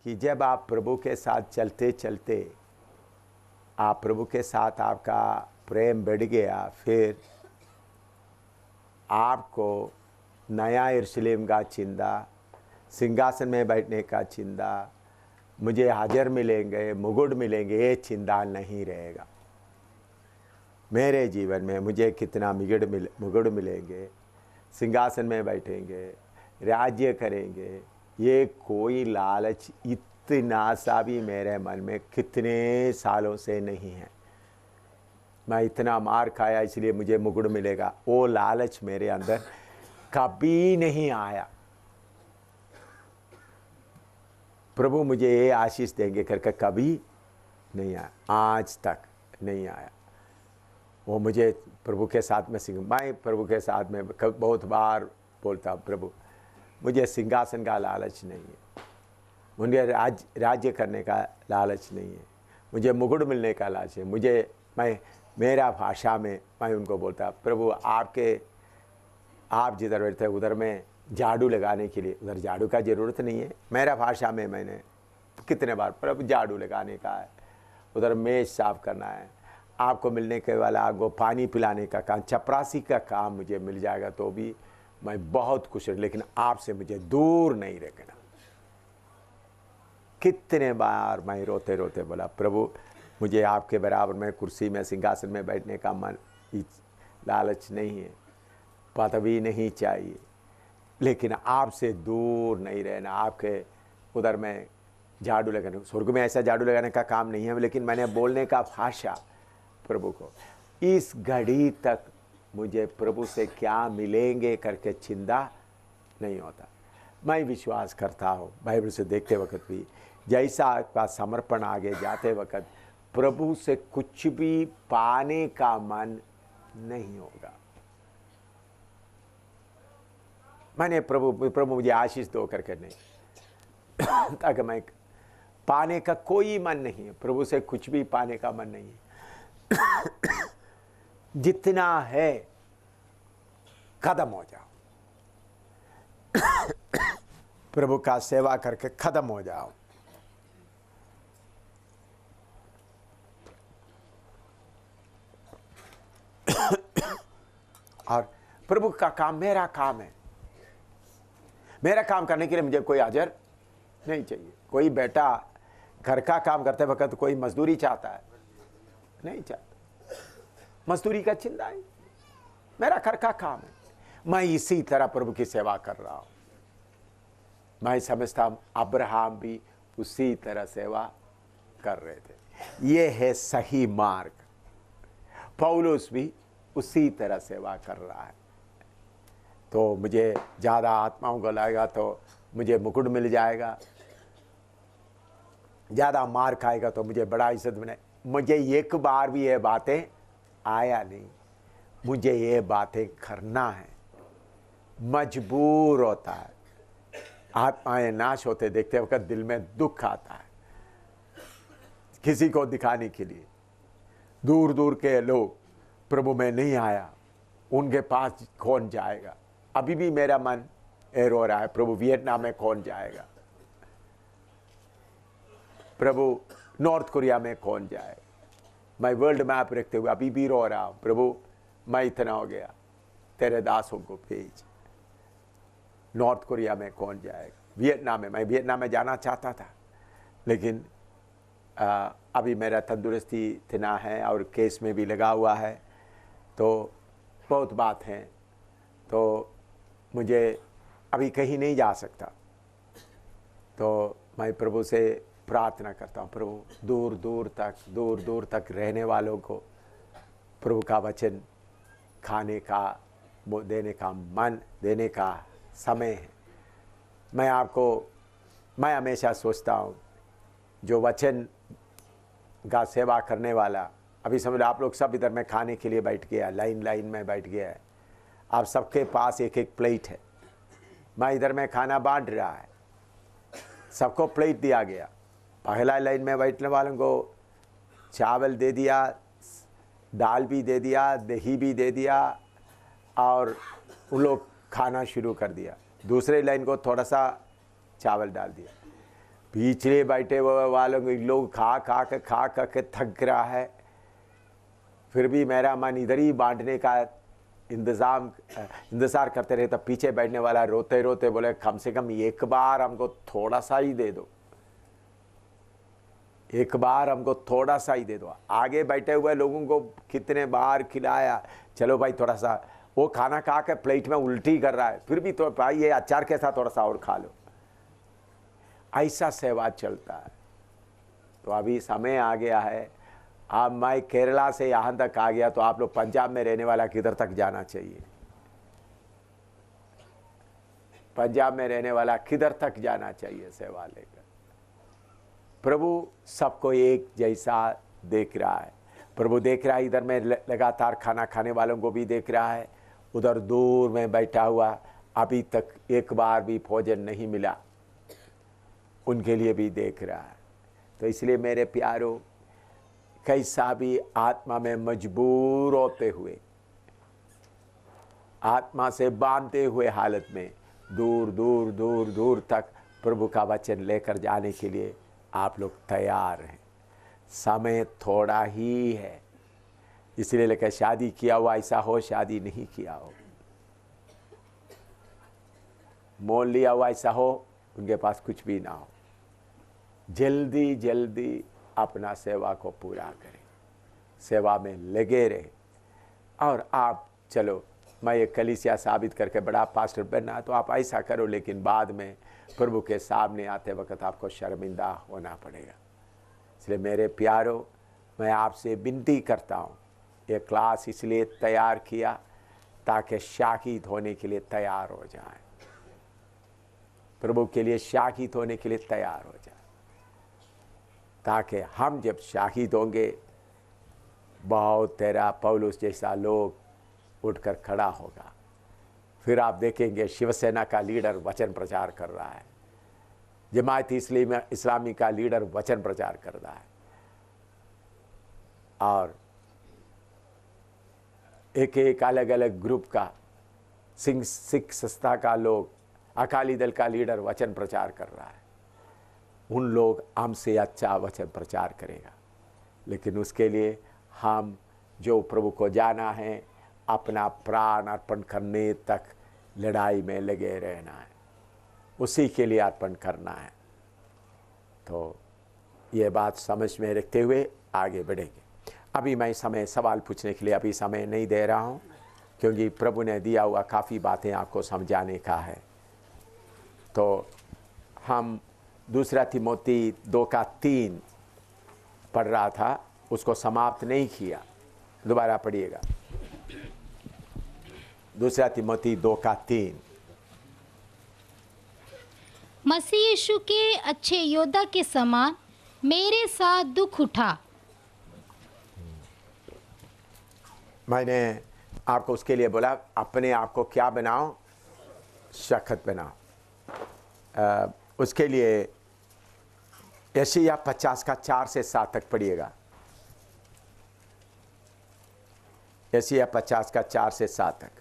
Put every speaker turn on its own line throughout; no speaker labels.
कि जब आप प्रभु के साथ चलते चलते आप प्रभु के साथ आपका प्रेम बढ़ गया, फिर आपको नया यरूशलेम का चिंता, सिंहासन में बैठने का चिंता, मुझे हाजिर मिलेंगे, मुकुट मिलेंगे, ये चिंता नहीं रहेगा। मेरे जीवन में मुझे कितना मुकुट मिलेंगे, सिंहासन में बैठेंगे, राज्य करेंगे, ये कोई लालच इतना सा भी मेरे मन में कितने सालों से नहीं है। मैं इतना मार खाया इसलिए मुझे मुकुट मिलेगा, वो लालच मेरे अंदर कभी नहीं आया। प्रभु मुझे ये आशीष देंगे करके कभी नहीं आया, आज तक नहीं आया। वो मुझे प्रभु के साथ में मैं प्रभु के साथ में बहुत बार बोलता हूँ, प्रभु मुझे सिंहासन का लालच नहीं है, मुझे राज्य करने का लालच नहीं है, मुझे मुकुट मिलने का लालच है। मैं मेरा भाषा में मैं उनको बोलता, प्रभु आप जिधर बैठते उधर में झाड़ू लगाने के लिए, उधर झाड़ू का ज़रूरत नहीं है। मेरा भाषा में मैंने कितने बार, प्रभु झाड़ू लगाने का है, उधर मेज साफ करना है, आपको मिलने के वाला आपको पानी पिलाने का काम, चपरासी का काम मुझे मिल जाएगा तो भी मैं बहुत खुश हूँ, लेकिन आपसे मुझे दूर नहीं रखना। कितने बार मैं रोते रोते बोला, प्रभु मुझे आपके बराबर में कुर्सी में सिंहासन में बैठने का मन लालच नहीं है, पदवी नहीं चाहिए, लेकिन आपसे दूर नहीं रहना। आपके उधर में झाड़ू लगाने, स्वर्ग में ऐसा झाड़ू लगाने का काम नहीं है, लेकिन मैंने बोलने का भाषा प्रभु को, इस घड़ी तक मुझे प्रभु से क्या मिलेंगे करके चिंता नहीं होता। मैं विश्वास करता हूँ बाइबल से देखते वक्त भी, जैसा आपका समर्पण आगे जाते वक्त प्रभु से कुछ भी पाने का मन नहीं होगा। मैंने प्रभु मुझे आशीष दो करके नहीं ताकि मैं पाने का कोई मन नहीं है, प्रभु से कुछ भी पाने का मन नहीं है। जितना है खत्म हो जाओ, प्रभु का सेवा करके खत्म हो जाओ। और प्रभु का काम मेरा काम है, मेरा काम करने के लिए मुझे कोई हाजिर नहीं चाहिए। कोई बेटा घर का काम करते वक्त कोई मजदूरी चाहता है, नहीं चाहता, मजदूरी का चिंता है, मेरा घर का काम है। मैं इसी तरह प्रभु की सेवा कर रहा हूं। मैं समझता हूं अब्राहम भी उसी तरह सेवा कर रहे थे। ये है सही मार्ग। पौलुस भी उसी तरह सेवा कर रहा है। तो मुझे ज़्यादा आत्माओं को लाएगा तो मुझे मुकुट मिल जाएगा, ज़्यादा मार खाएगा तो मुझे बड़ा इज्जत मिले। मुझे एक बार भी ये बातें आया नहीं, मुझे ये बातें करना है, मजबूर होता है। आत्माएं नाश होते देखते वक्त दिल में दुख आता है, किसी को दिखाने के लिए। दूर दूर के लोग प्रभु में नहीं आया, उनके पास कौन जाएगा? अभी भी मेरा मन रो रहा है, प्रभु वियतनाम में कौन जाएगा, प्रभु नॉर्थ कोरिया में कौन जाएगा। मैं वर्ल्ड मैप रखते हुए अभी भी रो रहा हूँ, प्रभु मैं इतना हो गया, तेरे दासों को भेज। नॉर्थ कोरिया में कौन जाएगा, वियतनाम में, मैं वियतनाम में जाना चाहता था, लेकिन अभी मेरा तंदुरुस्ती इतना है और केस में भी लगा हुआ है, तो बहुत बात है, तो मुझे अभी कहीं नहीं जा सकता। तो मैं प्रभु से प्रार्थना करता हूँ, प्रभु दूर दूर तक रहने वालों को प्रभु का वचन खाने का, देने का, मन देने का समय है। मैं हमेशा सोचता हूँ जो वचन का सेवा करने वाला, अभी समझ लो आप लोग सब इधर में खाने के लिए बैठ गया, लाइन में बैठ गया है, आप सबके पास एक एक प्लेट है। मैं इधर में खाना बांट रहा है, सबको प्लेट दिया गया। पहला लाइन में बैठने वालों को चावल दे दिया, दाल भी दे दिया, दही भी दे दिया, और उन लोग खाना शुरू कर दिया। दूसरे लाइन को थोड़ा सा चावल डाल दिया। पिछले बैठे हुए वालों को लोग खा के थक रहा है, फिर भी मेरा मन इधर ही बांटने का इंतज़ार करते रहे। तब पीछे बैठने वाला रोते रोते बोले, कम से कम एक बार हमको थोड़ा सा ही दे दो, एक बार हमको थोड़ा सा ही दे दो। आगे बैठे हुए लोगों को कितने बार खिलाया, चलो भाई थोड़ा सा, वो खाना खा के प्लेट में उल्टी कर रहा है, फिर भी तो भाई ये अचार के साथ थोड़ा सा और खा लो। ऐसा सेवा चलता है। तो अभी समय आ गया है, अब मैं केरला से यहाँ तक आ गया, तो आप लोग पंजाब में रहने वाला किधर तक जाना चाहिए? पंजाब में रहने वाला किधर तक जाना चाहिए सेवा लेकर? प्रभु सबको एक जैसा देख रहा है। प्रभु देख रहा है, इधर में लगातार खाना खाने वालों को भी देख रहा है, उधर दूर में बैठा हुआ अभी तक एक बार भी भोजन नहीं मिला, उनके लिए भी देख रहा है। तो इसलिए मेरे प्यारों, कैसा भी आत्मा में मजबूर होते हुए, आत्मा से बांधते हुए हालत में दूर दूर दूर दूर तक प्रभु का वचन लेकर जाने के लिए आप लोग तैयार हैं। समय थोड़ा ही है, इसलिए लेकर शादी किया हुआ ऐसा हो, शादी नहीं किया हो, मोल लिया हुआ ऐसा हो, उनके पास कुछ भी ना हो, जल्दी जल्दी अपना सेवा को पूरा करें, सेवा में लगे रहे। और आप चलो मैं ये कलीसिया साबित करके बड़ा पास्टर बनना, तो आप ऐसा करो, लेकिन बाद में प्रभु के सामने आते वक्त आपको शर्मिंदा होना पड़ेगा। इसलिए मेरे प्यारों, मैं आपसे विनती करता हूँ, ये क्लास इसलिए तैयार किया ताकि शाहिद होने के लिए तैयार हो जाएं, प्रभु के लिए शाहिद होने के लिए तैयार हो जाएं, ताकि हम जब शाहिद होंगे, बहुत तेरा पौलुस जैसा लोग उठकर खड़ा होगा। फिर आप देखेंगे शिवसेना का लीडर वचन प्रचार कर रहा है, जमात इस्लामी का लीडर वचन प्रचार कर रहा है, और एक एक अलग अलग ग्रुप का सिख संस्था का लोग, अकाली दल का लीडर वचन प्रचार कर रहा है। उन लोग हमसे अच्छा वचन प्रचार करेगा, लेकिन उसके लिए हम जो प्रभु को जाना है, अपना प्राण अर्पण करने तक लड़ाई में लगे रहना है, उसी के लिए अर्पण करना है। तो ये बात समझ में रखते हुए आगे बढ़ेंगे। अभी मैं सवाल पूछने के लिए अभी समय नहीं दे रहा हूँ, क्योंकि प्रभु ने दिया हुआ काफ़ी बातें आपको समझाने का है। तो हम 2 तिमोथी 2:3 पढ़ रहा था, उसको समाप्त नहीं किया, दोबारा पढ़िएगा। 2 तिमोथी 2:3।
मसीह यीशु के अच्छे योद्धा के समान मेरे साथ दुख उठा।
मैंने आपको उसके लिए बोला, अपने आप को क्या बनाओ? शख्त बनाओ। उसके लिए यशायाह 50 का 4 से 7 तक पढ़िएगा। यशायाह 50 का 4 से 7 तक।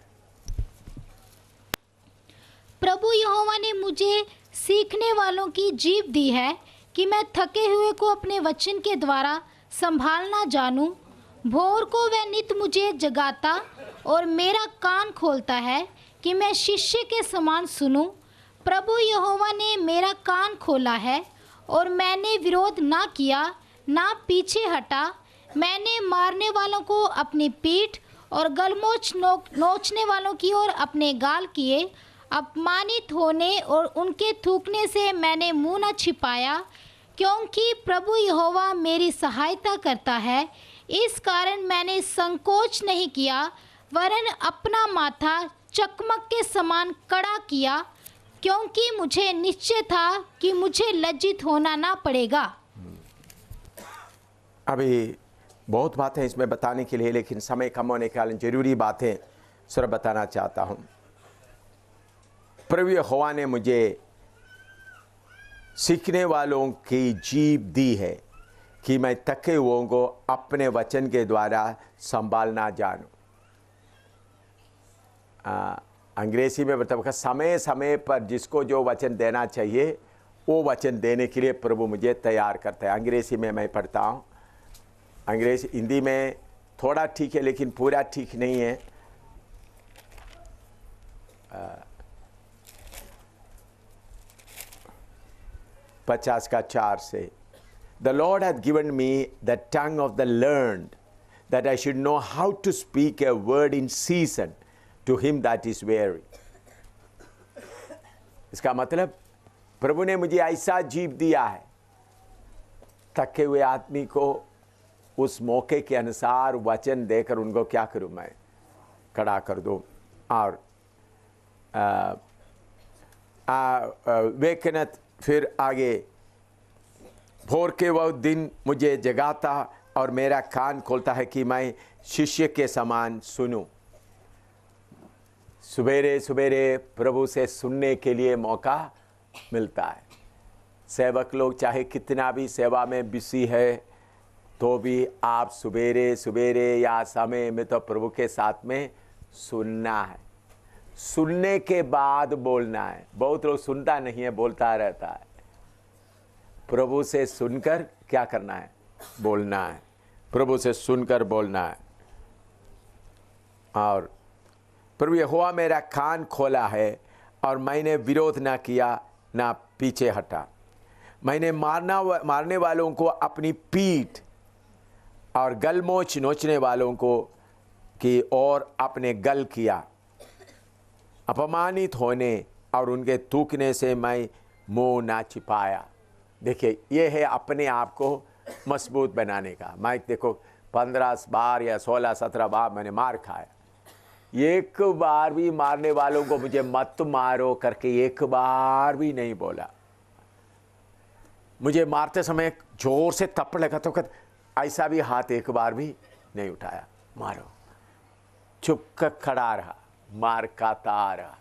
प्रभु यहोवा ने मुझे सीखने वालों की जीभ दी है कि मैं थके हुए को अपने वचन के द्वारा संभालना जानूं। भोर को वह नित मुझे जगाता और मेरा कान खोलता है कि मैं शिष्य के समान सुनूं। प्रभु यहोवा ने मेरा कान खोला है और मैंने विरोध ना किया, ना पीछे हटा। मैंने मारने वालों को अपनी पीठ और गलमोच नोचने वालों की ओर अपने गाल किए। अपमानित होने और उनके थूकने से मैंने मुंह न छिपाया, क्योंकि प्रभु यहोवा मेरी सहायता करता है। इस कारण मैंने संकोच नहीं किया, वरन अपना माथा चकमक के समान कड़ा किया, क्योंकि मुझे निश्चय था कि मुझे लज्जित होना ना पड़ेगा।
अभी बहुत बातें इसमें बताने के लिए, लेकिन समय कम होने के कारण जरूरी बातें सिर्फ बताना चाहता हूँ। प्रभु यहोवा ने मुझे सीखने वालों की जीभ दी है कि मैं थके हुओं को अपने वचन के द्वारा संभालना जानूं। अंग्रेजी में मतलब समय समय पर जिसको जो वचन देना चाहिए वो वचन देने के लिए प्रभु मुझे तैयार करता है। अंग्रेजी में मैं पढ़ता हूँ, अंग्रेजी हिंदी में थोड़ा ठीक है लेकिन पूरा ठीक नहीं है। 50:4 से The Lord hath given me the tongue of the learned, that I should know how to speak a word in season to him that is weary. इसका मतलब प्रभु ने मुझे ऐसा जीव दिया है, थके हुए आदमी को उस मौके के अनुसार वचन देकर उनको क्या करूं, मैं खड़ा कर दूं। और वेकनत फिर आगे, भोर के वह दिन मुझे जगाता और मेरा कान खोलता है कि मैं शिष्य के समान सुनूं। सवेरे सवेरे प्रभु से सुनने के लिए मौका मिलता है। सेवक लोग चाहे कितना भी सेवा में बिजी है तो भी आप सवेरे सवेरे या समय में तो प्रभु के साथ में सुनना है, सुनने के बाद बोलना है। बहुत लोग सुनता नहीं है, बोलता रहता है। प्रभु से सुनकर क्या करना है, बोलना है। प्रभु से सुनकर बोलना है। और प्रभु यहोवा मेरा कान खोला है और मैंने विरोध ना किया ना पीछे हटा। मैंने मारने वालों को अपनी पीठ और गलमोच नोचने वालों को की ओर अपने गल किया। अपमानित होने और उनके थूकने से मैं मुंह ना छिपाया। देखिए, ये है अपने आप को मजबूत बनाने का। मैं देखो 15 बार या 16-17 बार मैंने मार खाया, एक बार भी मारने वालों को मुझे मत मारो करके एक बार भी नहीं बोला। मुझे मारते समय जोर से थप्पड़ लगा तो ऐसा भी हाथ एक बार भी नहीं उठाया, मारो। चुप कर खड़ा रहा, मार खाता रहा।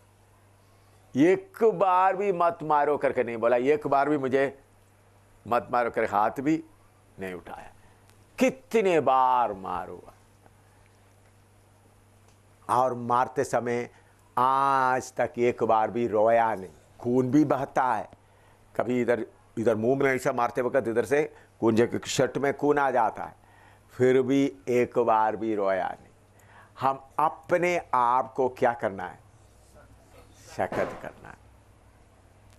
एक बार भी मत मारो करके नहीं बोला, एक बार भी मुझे मत मारो कर हाथ भी नहीं उठाया। कितने बार मारो, और मारते समय आज तक एक बार भी रोया नहीं। खून भी बहता है, कभी इधर इधर मुंह में ऐसा मारते वक्त इधर से खून, शर्ट में खून आ जाता है, फिर भी एक बार भी रोया नहीं। हम अपने आप को क्या करना है, शक्त करना है,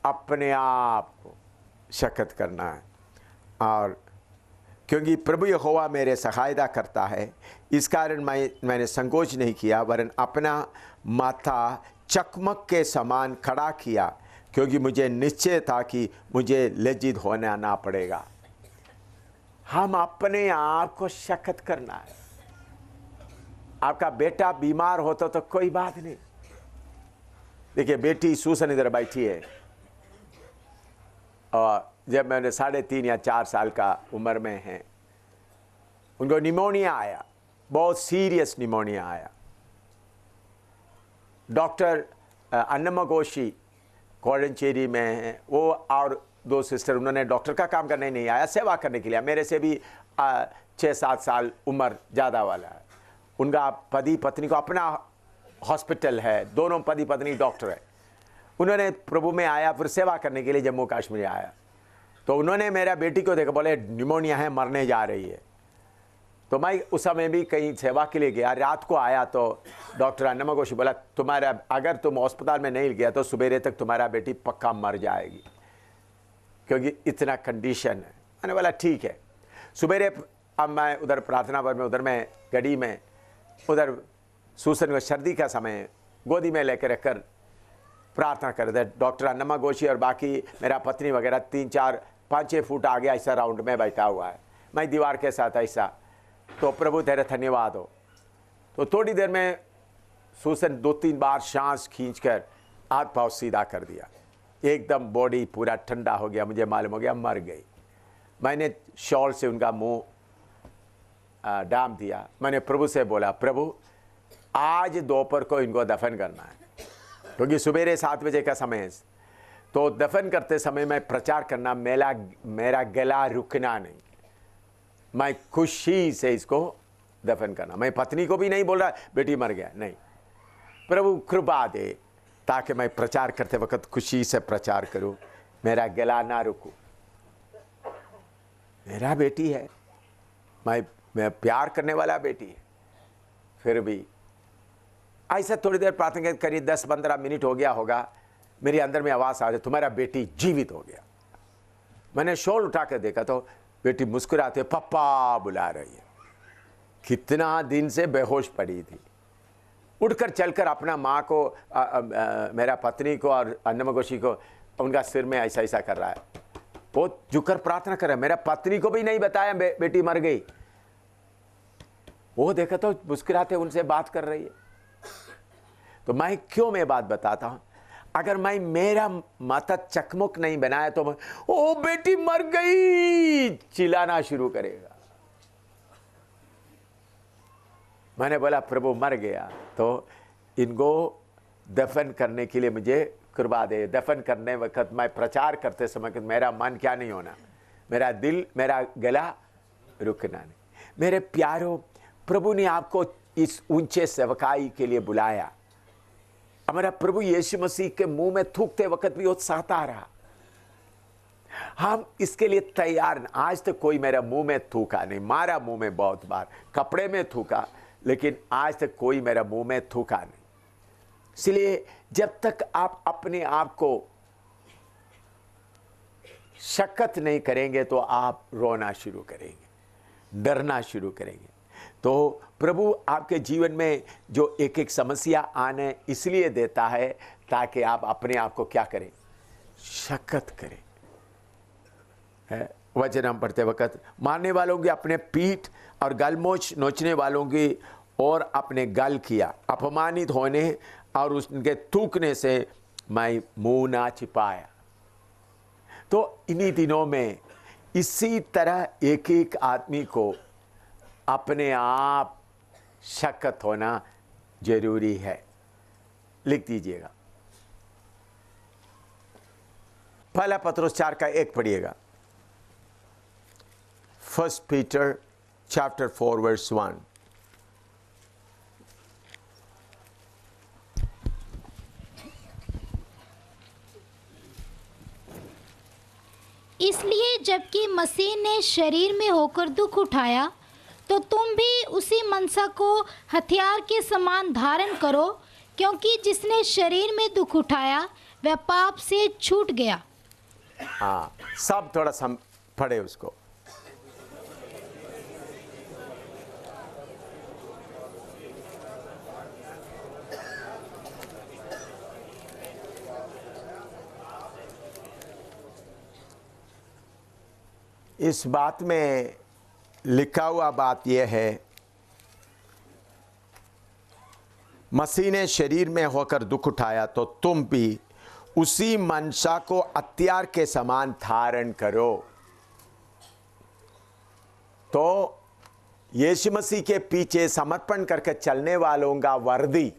अपने आप को शक्त करना है। और क्योंकि प्रभु यहोवा मेरे सहायता करता है, इस कारण मैंने संकोच नहीं किया, वरन अपना माथा चकमक के समान खड़ा किया, क्योंकि मुझे निश्चय था कि मुझे लज्जित होना ना पड़ेगा। हम अपने आप को शक्त करना है। आपका बेटा बीमार होता तो कोई बात नहीं। देखिए, बेटी सूसन इधर बैठी है, और जब मैंने 3.5 या 4 साल का उम्र में है, उनको निमोनिया आया, बहुत सीरियस निमोनिया आया। डॉक्टर अन्नमा घोषी कोडंचेरी में है, वो और 2 सिस्टर, उन्होंने डॉक्टर का काम करने नहीं आया, सेवा करने के लिए। मेरे से भी 6-7 साल उम्र ज़्यादा वाला है। उनका पति पत्नी को अपना हॉस्पिटल है, दोनों पति पत्नी डॉक्टर है। उन्होंने प्रभु में आया, फिर सेवा करने के लिए जम्मू कश्मीर आया। तो उन्होंने मेरा बेटी को देखा, बोले निमोनिया है, मरने जा रही है। तो मैं उस समय भी कहीं सेवा के लिए गया, रात को आया तो डॉक्टर अन्नमा घोषी बोला, तुम्हारा अगर तुम अस्पताल में नहीं गया तो सुबेरे तक तुम्हारा बेटी पक्का मर जाएगी, क्योंकि इतना कंडीशन है। मैंने बोला ठीक है। सुबेरे अब मैं उधर प्रार्थना पर में, उधर में गड़ी में, उधर सूसन को सर्दी का समय गोदी में लेकर रखकर प्रार्थना कर रहे थे। डॉक्टर अन्नमा घोषी और बाकी मेरा पत्नी वगैरह 3-4-5-6 फुट आगे ऐसा राउंड में बैठा हुआ है, मैं दीवार के साथ ऐसा। तो प्रभु तेरे धन्यवाद हो। तो थोड़ी देर में सूसन 2-3 बार सांस खींचकर हाथ पाँव सीधा कर दिया, एकदम बॉडी पूरा ठंडा हो गया। मुझे मालूम हो गया मर गई। मैंने शॉल से उनका मुंह डाम दिया। मैंने प्रभु से बोला, प्रभु आज दोपहर को इनको दफन करना है, क्योंकि सुबेरे 7 बजे का समय है। तो दफन करते समय मैं प्रचार करना, मेरा गला रुकना नहीं, मैं खुशी से इसको दफन करना। मैं पत्नी को भी नहीं बोल रहा बेटी मर गया, नहीं। प्रभु कृपा दे ताकि मैं प्रचार करते वक्त खुशी से प्रचार करूं। मेरा गला ना रुकू। मेरा बेटी है, मैं प्यार करने वाला बेटी है, फिर भी ऐसा थोड़ी देर प्रार्थना करीब 10-15 मिनट हो गया होगा, मेरे अंदर में आवाज़ आ जाए तुम्हारा बेटी जीवित हो गया। मैंने शॉल उठा कर देखा तो बेटी मुस्कुराते पप्पा बुला रही है। कितना दिन से बेहोश पड़ी थी, उठकर चलकर अपना माँ को मेरा पत्नी को और अन्नमगोशी को उनका सिर में ऐसा ऐसा कर रहा है। वो झुककर प्रार्थना कर रहा है। मेरा पत्नी को भी नहीं बताया बेटी मर गई। वो देखा तो मुस्कुराते उनसे बात कर रही है। तो मैं क्यों मैं बात बताता हूं, अगर मैं मेरा माता चकमुक नहीं बनाया तो मैं ओ बेटी मर गई चिल्लाना शुरू करेगा। मैंने बोला प्रभु मर गया तो इनको दफन करने के लिए मुझे कृपा दे। दफन करने वक्त मैं प्रचार करते समय मेरा मन क्या नहीं होना, मेरा दिल, मेरा गला रुकना नहीं। मेरे प्यारों, प्रभु ने आपको इस ऊंचे सेवकाई के लिए बुलाया। हमारा प्रभु यीशु मसीह के मुंह में थूकते वक्त भी उत्साहता रहा। हम इसके लिए तैयार न। आज तक कोई मेरा मुंह में थूका नहीं, मारा मुंह में बहुत बार, कपड़े में थूका, लेकिन आज तक कोई मेरा मुंह में थूका नहीं। इसलिए जब तक आप अपने आप को शक्कत नहीं करेंगे तो आप रोना शुरू करेंगे, डरना शुरू करेंगे। तो प्रभु आपके जीवन में जो एक एक समस्या आने इसलिए देता है ताकि आप अपने आप को क्या करें, शक्कत करें। वचन हम पढ़ते वक्त, मारने वालों की अपने पीठ और गलमोच नोचने वालों की और अपने गल किया, अपमानित होने और उनके थूकने से मैं मुंह ना छिपाया। तो इन्हीं दिनों में इसी तरह एक एक आदमी को अपने आप शक्कत होना जरूरी है। लिख दीजिएगा, पहला पत्रोस 4:1 पढ़िएगा। 1 Peter chapter 4 verse 1।
इसलिए जबकि मसीह ने शरीर में होकर दुख उठाया, तो तुम भी उसी मनसा को हथियार के समान धारण करो, क्योंकि जिसने शरीर में दुख उठाया वह पाप से छूट गया।
हाँ, सब थोड़ा सा पढ़े उसको। इस बात में लिखा हुआ बात यह है, मसीह ने शरीर में होकर दुख उठाया तो तुम भी उसी मनसा को हथियार के समान धारण करो। तो यीशु मसीह के पीछे समर्पण करके चलने वालों का वर्दी,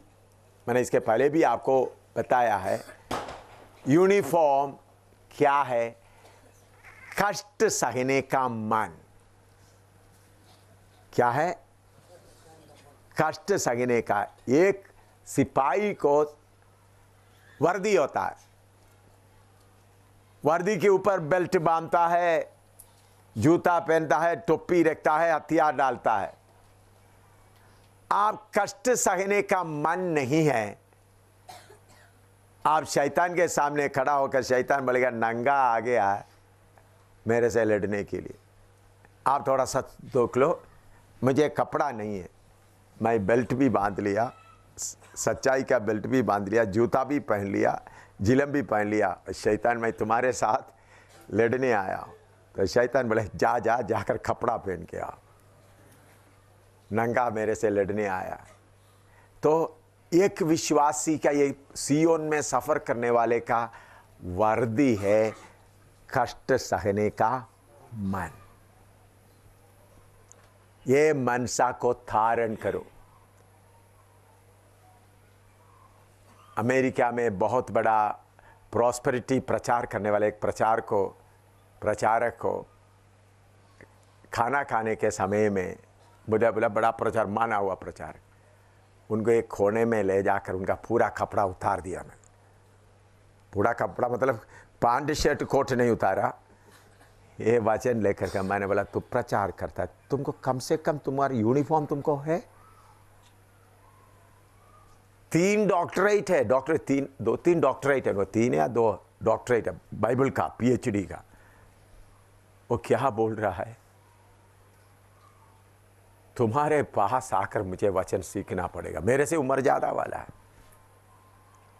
मैंने इसके पहले भी आपको बताया है, यूनिफॉर्म क्या है, कष्ट सहने का मन। क्या है? कष्ट सहने का। एक सिपाही को वर्दी होता है, वर्दी के ऊपर बेल्ट बांधता है, जूता पहनता है, टोपी रखता है, हथियार डालता है। आप कष्ट सहने का मन नहीं है, आप शैतान के सामने खड़ा होकर शैतान बोलेगा नंगा आ गया है मेरे से लड़ने के लिए। आप थोड़ा सा देख लो, मुझे कपड़ा नहीं है, मैं बेल्ट भी बांध लिया, सच्चाई का बेल्ट भी बांध लिया, जूता भी पहन लिया, जिलम भी पहन लिया, शैतान मैं तुम्हारे साथ लड़ने आया। तो शैतान बोले जा जा जाकर कपड़ा पहन के आ, नंगा मेरे से लड़ने आया। तो एक विश्वासी का, ये सियोन में सफ़र करने वाले का वर्दी है कष्ट सहने का मन। ये मनसा को धारण करो। अमेरिका में बहुत बड़ा प्रॉस्पेरिटी प्रचार करने वाले एक प्रचारक को खाना खाने के समय में बोला बड़ा प्रचार, माना हुआ प्रचार, उनको एक कोने में ले जाकर उनका पूरा कपड़ा उतार दिया। मैंने पूरा कपड़ा मतलब पैंट शर्ट कोट नहीं उतारा, ये वचन लेकर के मैंने बोला तू प्रचार करता है, तुमको कम से कम तुम्हारी यूनिफॉर्म तुमको है। 3 डॉक्टरेट है, डॉक्टरेट 2-3 डॉक्टरेट है, वो 3 या 2 डॉक्टरेट है बाइबल का, PhD का। वो क्या बोल रहा है, तुम्हारे पास आकर मुझे वचन सीखना पड़ेगा, मेरे से उम्र ज्यादा वाला है,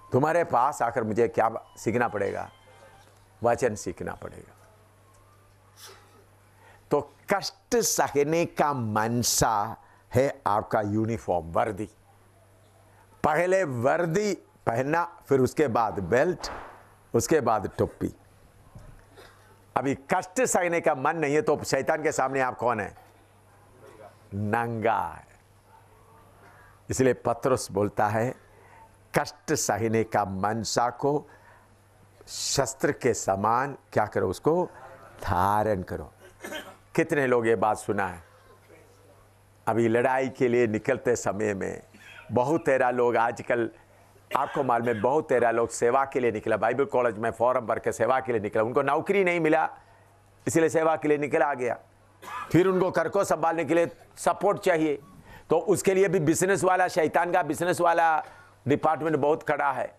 तुम्हारे पास आकर मुझे क्या सीखना पड़ेगा, वचन सीखना पड़ेगा। तो कष्ट सहने का मनसा है आपका यूनिफॉर्म, वर्दी। पहले वर्दी पहनना, फिर उसके बाद बेल्ट, उसके बाद टोपी। अभी कष्ट सहने का मन नहीं है तो शैतान के सामने आप कौन है, नंगा है। इसलिए पतरस बोलता है कष्ट सहने का मनसा को शस्त्र के समान क्या करो, उसको धारण करो। कितने लोग ये बात सुना है, अभी लड़ाई के लिए निकलते समय में बहुत तेरा लोग आजकल आपको मालूम है, बहुत तेरा लोग सेवा के लिए निकला, बाइबल कॉलेज में फॉर्म भर के सेवा के लिए निकला, उनको नौकरी नहीं मिला इसलिए सेवा के लिए निकल आ गया। फिर उनको घर को संभालने के लिए सपोर्ट चाहिए, तो उसके लिए भी बिजनेस वाला, शैतान का बिजनेस वाला डिपार्टमेंट बहुत खड़ा है।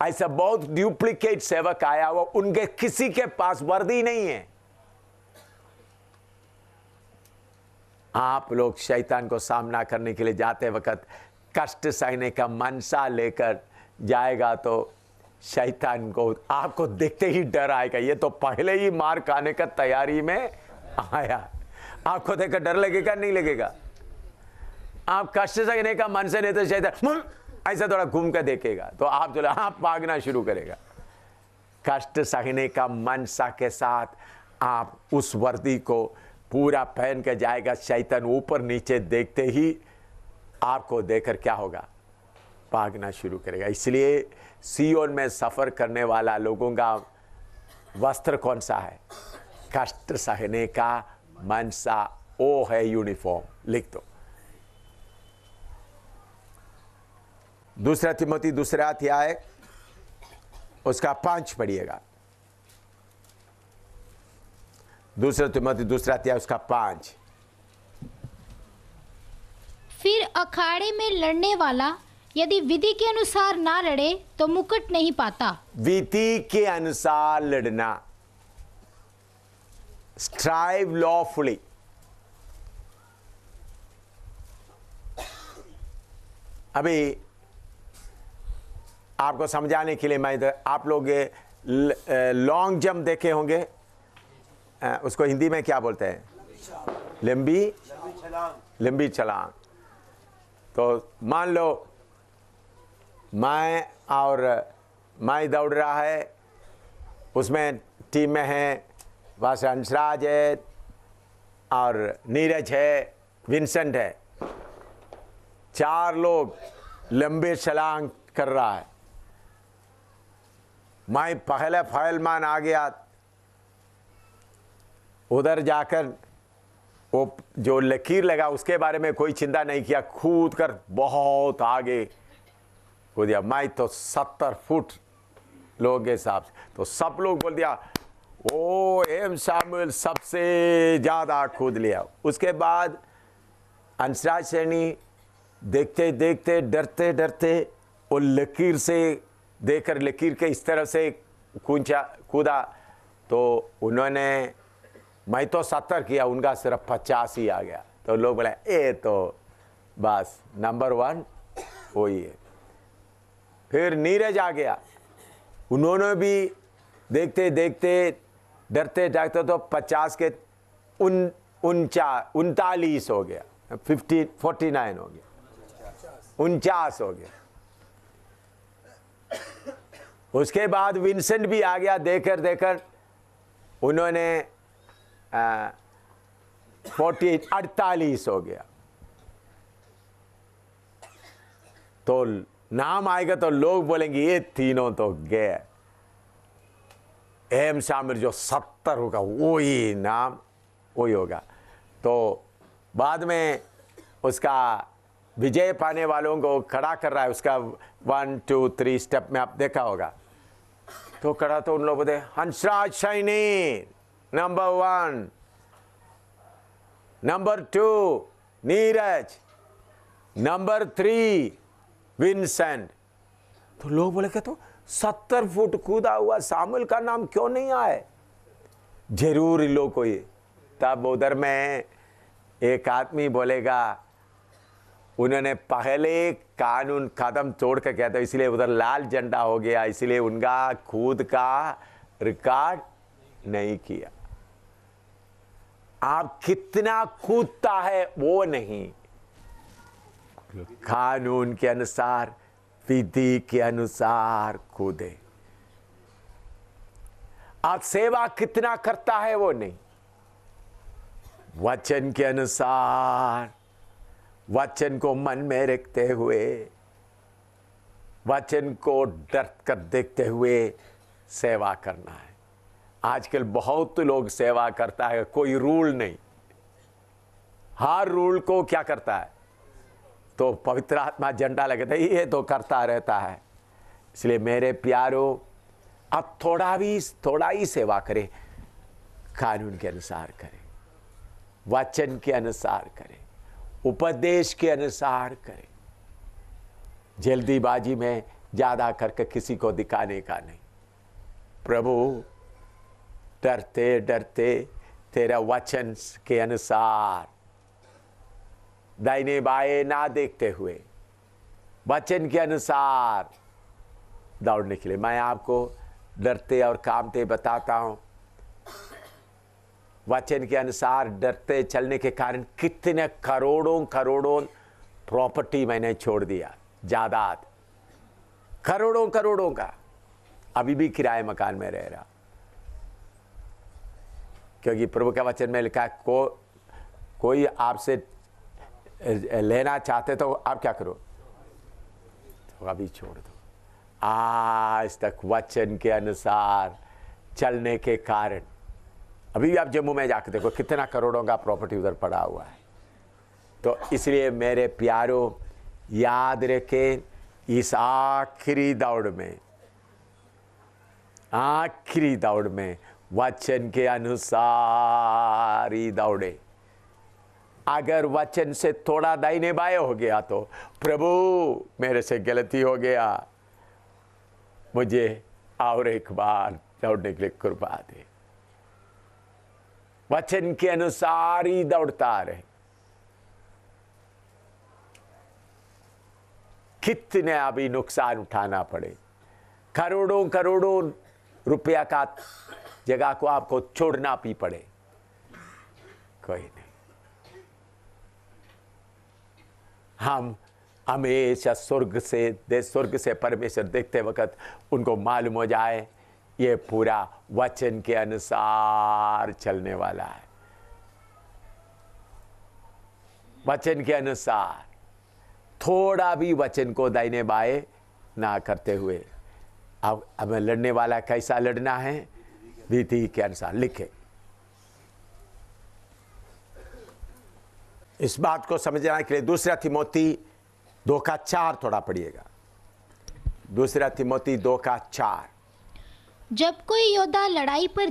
ऐसा बहुत डुप्लीकेट सेवक आया हुआ, उनके किसी के पास वर्दी नहीं है। आप लोग शैतान को सामना करने के लिए जाते वक्त कष्ट सहने का मनसा लेकर जाएगा तो शैतान को आपको देखते ही डर आएगा, ये तो पहले ही मार खाने का तैयारी में आया। आपको देखकर डर लगेगा नहीं लगेगा? आप कष्ट सहने का मन से नहीं तो शैतान ऐसा थोड़ा घूम कर देखेगा तो आप चलो आप भागना शुरू करेगा। कष्ट सहने का मनसा के साथ आप उस वर्दी को पूरा पहन के जाएगा, शैतान ऊपर नीचे देखते ही आपको देखकर क्या होगा, भागना शुरू करेगा। इसलिए सियोन में सफर करने वाला लोगों का वस्त्र कौन सा है, कष्ट सहने का मनसा, वो है यूनिफॉर्म। लिख दो। 2 तिमोथी 2 अध्याय उसका 5 पढ़िएगा। 2 तिमोथी 2 अध्याय उसका 5।
फिर अखाड़े में लड़ने वाला यदि विधि के अनुसार ना लड़े तो मुकुट नहीं पाता।
विधि के अनुसार लड़ना, स्ट्राइव लॉफुली। अभी आपको समझाने के लिए मैं आप लोग लॉन्ग जंप देखे होंगे, उसको हिंदी में क्या बोलते हैं, लंबी छलांग। तो मान लो मैं दौड़ रहा है, उसमें टीम में है वहाँ अंशराज है और नीरज है, विंसेंट है, 4 लोग लंबे छलांग कर रहा है। मैं पहले फैलमान आ गया, उधर जाकर वो जो लकीर लगा उसके बारे में कोई चिंता नहीं किया, कूद कर बहुत आगे कूद दिया। मैं तो 70 फुट लोगों के हिसाब से, तो सब लोग बोल दिया ओ एम शामिल सबसे ज़्यादा कूद लिया। उसके बाद अंशराज सैनी देखते देखते डरते डरते वो लकीर से देखकर लकीर के इस तरह से कूदा, तो उन्होंने, मैं तो 70 किया, उनका सिर्फ 50 ही आ गया। तो लोग बोले ए तो बस नंबर 1 वही है। फिर नीरज आ गया, उन्होंने भी देखते देखते डरते डरते तो 50 के 39 हो गया, 49 हो गया, 49 हो गया। उसके बाद विंसेंट भी आ गया, देखकर देखकर उन्होंने 48 हो गया। तो नाम आएगा तो लोग बोलेंगे ये तीनों तो गए। एम शामिर जो 70 होगा वही नाम वही होगा। तो बाद में उसका विजय पाने वालों को खड़ा कर रहा है, उसका 1 2 3 स्टेप में आप देखा होगा। तो करा तो उन लोगों ने Hansraj Saini number 1, number 2 Neeraj, number 3 Vincent. तो लोग बोले तो 70 फुट कूदा हुआ सामुएल का नाम क्यों नहीं आए? जरूर इन लोगों को ये। तब उधर में एक आदमी बोलेगा उन्होंने पहले कानून कदम तोड़ कर किया था, इसलिए उधर लाल झंडा हो गया, इसलिए उनका खुद का रिकॉर्ड नहीं किया। आप कितना कूदता है वो नहीं, कानून के अनुसार, विधि के अनुसार कूदे। आप सेवा कितना करता है वो नहीं, वचन के अनुसार, वचन को मन में रखते हुए, वचन को डर कर देखते हुए सेवा करना है। आजकल बहुत लोग सेवा करता है, कोई रूल नहीं, हर रूल को क्या करता है तो पवित्र आत्मा झंडा लगता है ये तो करता रहता है। इसलिए मेरे प्यारों, अब थोड़ा ही सेवा करें, कानून के अनुसार करें, वचन के अनुसार करें, उपदेश के अनुसार करें। जल्दीबाजी में ज्यादा करके किसी को दिखाने का नहीं। प्रभु डरते डरते तेरा वचन के अनुसार, दाहिने बाएं ना देखते हुए, वचन के अनुसार दौड़ने के लिए मैं आपको डरते और कामते बताता हूं। वचन के अनुसार डरते चलने के कारण कितने करोड़ों प्रॉपर्टी मैंने छोड़ दिया, जायदाद करोड़ों का। अभी भी किराए मकान में रह रहा, क्योंकि प्रभु का वचन में लिखा है कोई आपसे लेना चाहते तो आप क्या करो, तो अभी छोड़ दो। आज तक वचन के अनुसार चलने के कारण अभी भी आप जम्मू में जाकर देखो कितना करोड़ों का प्रॉपर्टी उधर पड़ा हुआ है। तो इसलिए मेरे प्यारों, याद रखें, इस आखिरी दौड़ में वचन के अनुसार ही दौड़े। अगर वचन से थोड़ा दाहिने बाएं हो गया तो प्रभु मेरे से गलती हो गया, मुझे और एक बार दौड़ने के लिए कृपा दे। वचन के अनुसार ही दौड़ता रहे। कितने अभी नुकसान उठाना पड़े, करोड़ों रुपया का जगह को आपको छोड़ना भी पड़े, कोई नहीं। हम हमेशा स्वर्ग से परमेश्वर देखते वक्त उनको मालूम हो जाए ये पूरा वचन के अनुसार चलने वाला है। वचन के अनुसार, थोड़ा भी वचन को दाहिने बाएं ना करते हुए। अब हमें लड़ने वाला कैसा लड़ना है, विधि के अनुसार। लिखे, इस बात को समझने के लिए 2 तिमोथी 2:4 थोड़ा पढ़िएगा। 2 तिमोथी 2:4।
जब कोई योद्धा लड़ाई पर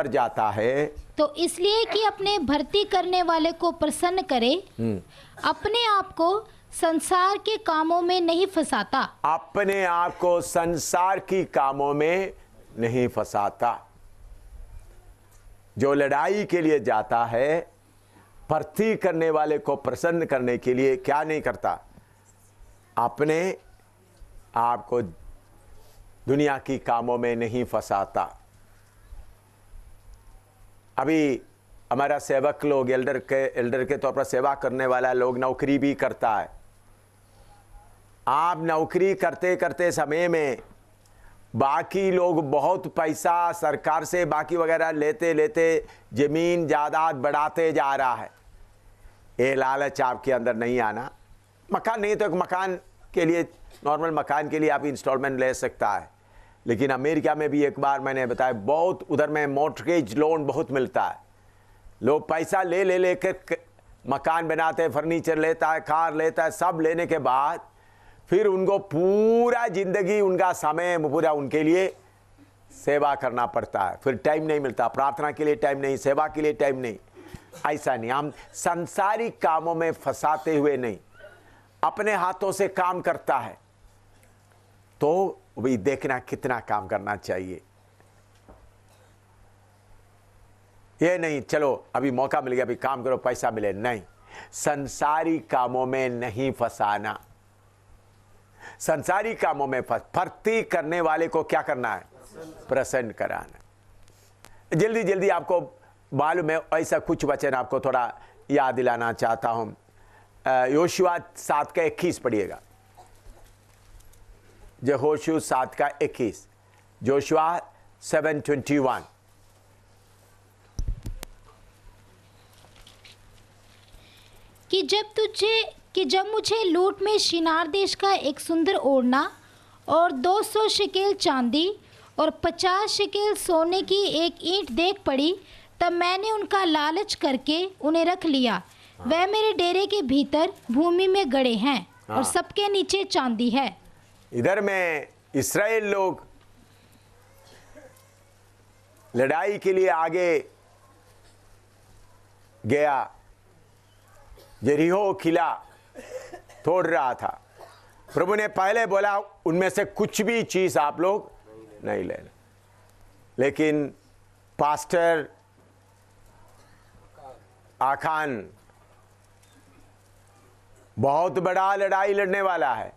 जाता है तो इसलिए कि अपने भर्ती करने वाले को प्रसन्न करे, अपने आप को संसार के कामों में नहीं फंसाता।
अपने आप को संसार की कामों में नहीं फंसाता। जो लड़ाई के लिए जाता है, भर्ती करने वाले को प्रसन्न करने के लिए क्या नहीं करता, अपने आप को दुनिया की कामों में नहीं फंसाता। अभी हमारा सेवक लोग एल्डर के तौर पर सेवा करने वाला लोग नौकरी भी करता है। आप नौकरी करते करते समय में बाकी लोग बहुत पैसा सरकार से बाकी वगैरह लेते लेते जमीन जायदाद बढ़ाते जा रहा है। ये लालच आपके अंदर नहीं आना। मकान नहीं तो एक मकान के लिए, नॉर्मल मकान के लिए आप इंस्टॉलमेंट ले सकता है। लेकिन अमेरिका में भी एक बार मैंने बताया, बहुत उधर में मॉर्टगेज लोन बहुत मिलता है। लोग पैसा लेकर मकान बनाते हैं, फर्नीचर लेता है, कार लेता है, सब लेने के बाद फिर उनको पूरा जिंदगी उनका समय पूरा उनके लिए सेवा करना पड़ता है, फिर टाइम नहीं मिलता, प्रार्थना के लिए टाइम नहीं, सेवा के लिए टाइम नहीं। ऐसा नहीं, हम संसारिक कामों में फंसाते हुए नहीं, अपने हाथों से काम करता है तो भी देखना कितना काम करना चाहिए। ये नहीं चलो अभी मौका मिल गया अभी काम करो पैसा मिले, नहीं, संसारी कामों में नहीं फंसाना। संसारी कामों में भक्ति करने वाले को क्या करना है? प्रसन्न कराना। जल्दी जल्दी आपको मालूम है, ऐसा कुछ वचन आपको थोड़ा याद दिलाना चाहता हूं। योशुआ 7:21 पढ़िएगा, यहोशू 7:21, जोशुआ 7:21।
कि जब मुझे लूट में शिनार देश का एक सुंदर ओढ़ना और 200 शेकेल चांदी और 50 शेकेल सोने की एक ईंट देख पड़ी, तब मैंने उनका लालच करके उन्हें रख लिया। वह मेरे डेरे के भीतर भूमि में गड़े हैं और सबके नीचे चांदी है।
इधर में इस्राएल लोग लड़ाई के लिए आगे गया, यरीहो किला तोड़ रहा था। प्रभु ने पहले बोला उनमें से कुछ भी चीज आप लोग नहीं लेना, लेकिन पास्टर आखान बहुत बड़ा लड़ाई लड़ने वाला है,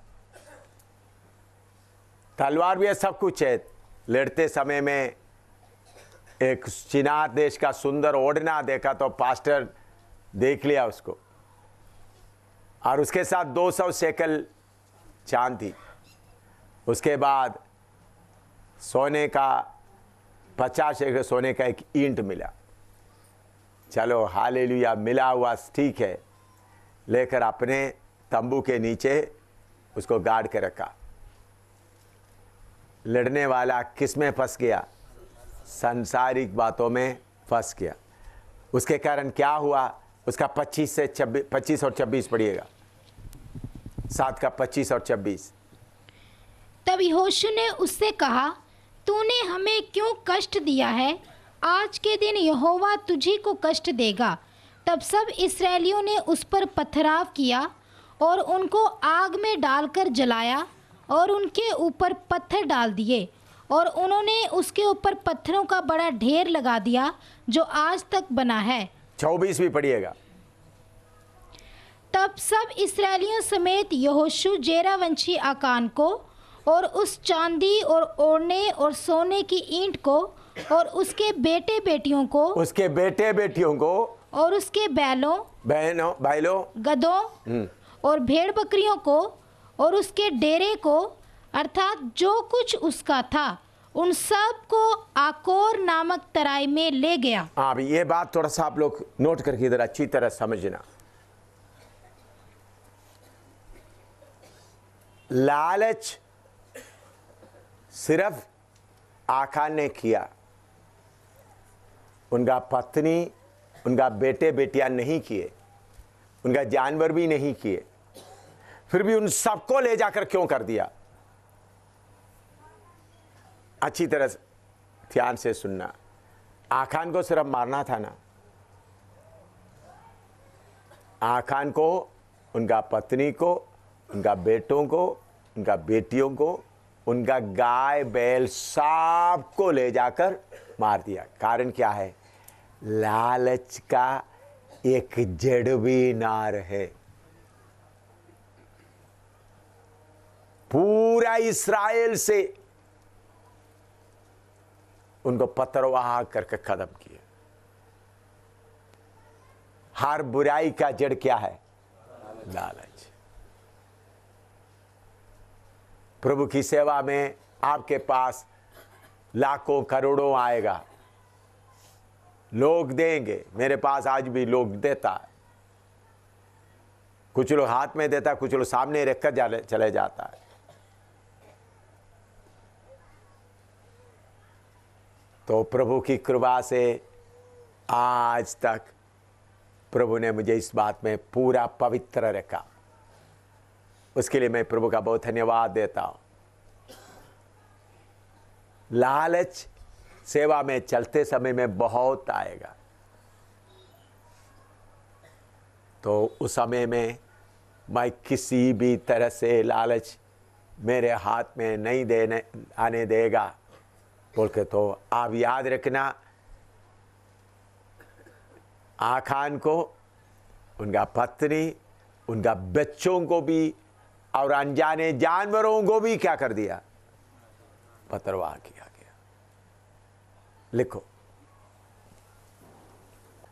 तलवार भी है, सब कुछ है। लड़ते समय में एक शिनार देश का सुंदर ओढ़ना देखा तो पास्टर देख लिया उसको, और उसके साथ 200 शेकल चांदी, उसके बाद सोने का 50 शेकल सोने का एक ईंट मिला। चलो हालेलुया, मिला हुआ ठीक है, लेकर अपने तंबू के नीचे उसको गाड़ के रखा। लड़ने वाला किस में फंस गया? सांसारिक बातों में फंस गया। उसके कारण क्या हुआ? उसका 25 और 26 पढ़िएगा, 7 का 25 और 26।
तब यहोशू ने उससे कहा, तूने हमें क्यों कष्ट दिया है? आज के दिन यहोवा तुझी को कष्ट देगा। तब सब इस्राएलियों ने उस पर पथराव किया और उनको आग में डालकर जलाया और उनके ऊपर पत्थर डाल दिए, और उन्होंने उसके ऊपर पत्थरों का बड़ा ढेर लगा दिया जो आज तक बना है।
24 भी पढ़िएगा।
तब सब इस्राएलियों समेत यहोशू जेरावंशी आकान को और उस चांदी और ओढ़ने और सोने की ईंट को और उसके बेटे बेटियों को और उसके बैलों गधों और भेड़ बकरियों को और उसके डेरे को, अर्थात जो कुछ उसका था, उन सब को आकोर नामक तराई में ले गया।
हाँ, अभी ये बात थोड़ा सा आप लोग नोट करके इधर अच्छी तरह समझना। लालच सिर्फ आखान ने किया, उनका पत्नी, उनका बेटे बेटियां नहीं किए, उनका जानवर भी नहीं किए, फिर भी उन सबको ले जाकर क्यों कर दिया? अच्छी तरह ध्यान से सुनना। आखान को सिर्फ मारना था ना, आखान को, उनका पत्नी को, उनका बेटों को, उनका बेटियों को, उनका गाय बैल सबको ले जाकर मार दिया। कारण क्या है? लालच का एक जड़ भी ना रहे। पूरा इस्राएल से उनको पत्थरवाह करके खत्म किए। हर बुराई का जड़ क्या है? लालच। प्रभु की सेवा में आपके पास लाखों करोड़ों आएगा, लोग देंगे। मेरे पास आज भी लोग देता है, कुछ लोग हाथ में देता, कुछ लोग सामने रखकर चले जाता है। तो प्रभु की कृपा से आज तक प्रभु ने मुझे इस बात में पूरा पवित्र रखा। उसके लिए मैं प्रभु का बहुत धन्यवाद देता हूं। लालच सेवा में चलते समय में बहुत आएगा, तो उस समय में मैं किसी भी तरह से लालच मेरे हाथ में नहीं देने आने देगा बोल के। तो आप याद रखना, आखान को, उनका पत्नी, उनका बच्चों को भी और अनजाने जानवरों को भी क्या कर दिया, पतरवाह किया गया। लिखो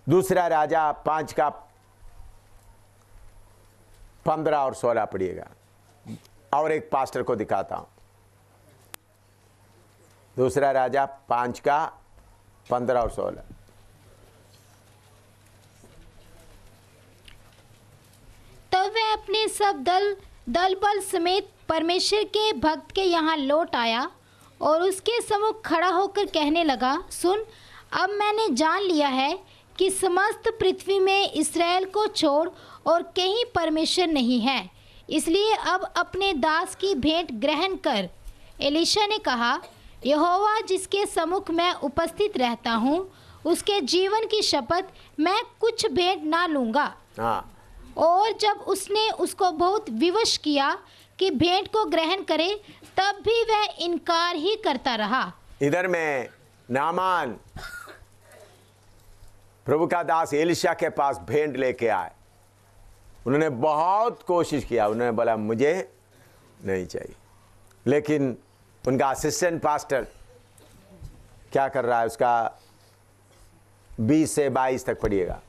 दूसरा राजा 5 का 15 और 16 पढ़िएगा। और एक पास्टर को दिखाता हूं। दूसरा राजा 5 का 15 और 16।
तब वह अपने सब दल बल समेत परमेश्वर के भक्त के यहाँ लौट आया और उसके सम्मुख खड़ा होकर कहने लगा, सुन, अब मैंने जान लिया है कि समस्त पृथ्वी में इस्राएल को छोड़ और कहीं परमेश्वर नहीं है, इसलिए अब अपने दास की भेंट ग्रहण कर। एलीशा ने कहा, यहोवा जिसके सम्मुख मैं उपस्थित रहता हूँ, उसके जीवन की शपथ, मैं कुछ भेंट ना लूँगा।
हाँ,
और जब उसने उसको बहुत विवश किया कि भेंट को ग्रहण करे, तब भी वह इनकार ही करता रहा।
इधर में नामान प्रभु का दास एलीशा के पास भेंट लेके आए। उन्होंने बहुत कोशिश किया, उन्होंने बोला मुझे नहीं चाहिए, लेकिन उनका असिस्टेंट पास्टर क्या कर रहा है, उसका 20 से 22 तक पढ़िएगा।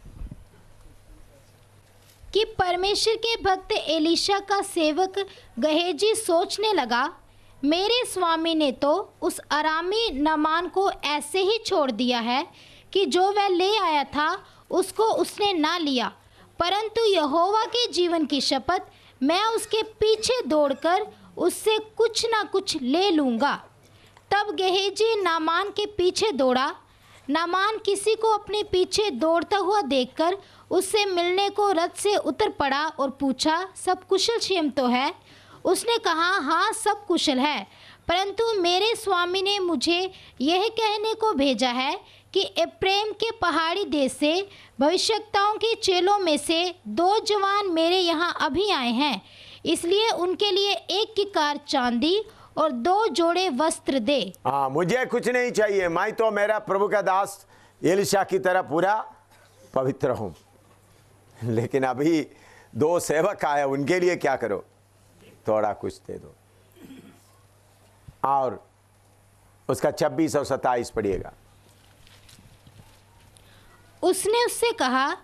कि परमेश्वर के भक्त एलीशा का सेवक गहेजी सोचने लगा, मेरे स्वामी ने तो उस अरामी नामान को ऐसे ही छोड़ दिया है कि जो वह ले आया था उसको उसने ना लिया, परंतु यहोवा के जीवन की शपथ, मैं उसके पीछे दौड़कर उससे कुछ ना कुछ ले लूँगा। तब गेहजी नामान के पीछे दौड़ा। नामान किसी को अपने पीछे दौड़ता हुआ देखकर उससे मिलने को रथ से उतर पड़ा और पूछा, सब कुशल क्षेम तो है? उसने कहा, हाँ सब कुशल है, परंतु मेरे स्वामी ने मुझे यह कहने को भेजा है कि एप्रैम के पहाड़ी देश से भविष्यवक्ताओं के चेलों में से 2 जवान मेरे यहाँ अभी आए हैं, इसलिए उनके लिए 1 किकार चांदी और 2 जोड़े वस्त्र दे।
हाँ, मुझे कुछ नहीं चाहिए, मैं तो मेरा प्रभु का दास एलीशा की तरह पूरा पवित्र हूँ, लेकिन अभी 2 सेवक आए, उनके लिए क्या करो, थोड़ा कुछ दे दो। और उसका 26 और 27 पढ़िएगा।
उसने उससे कहा,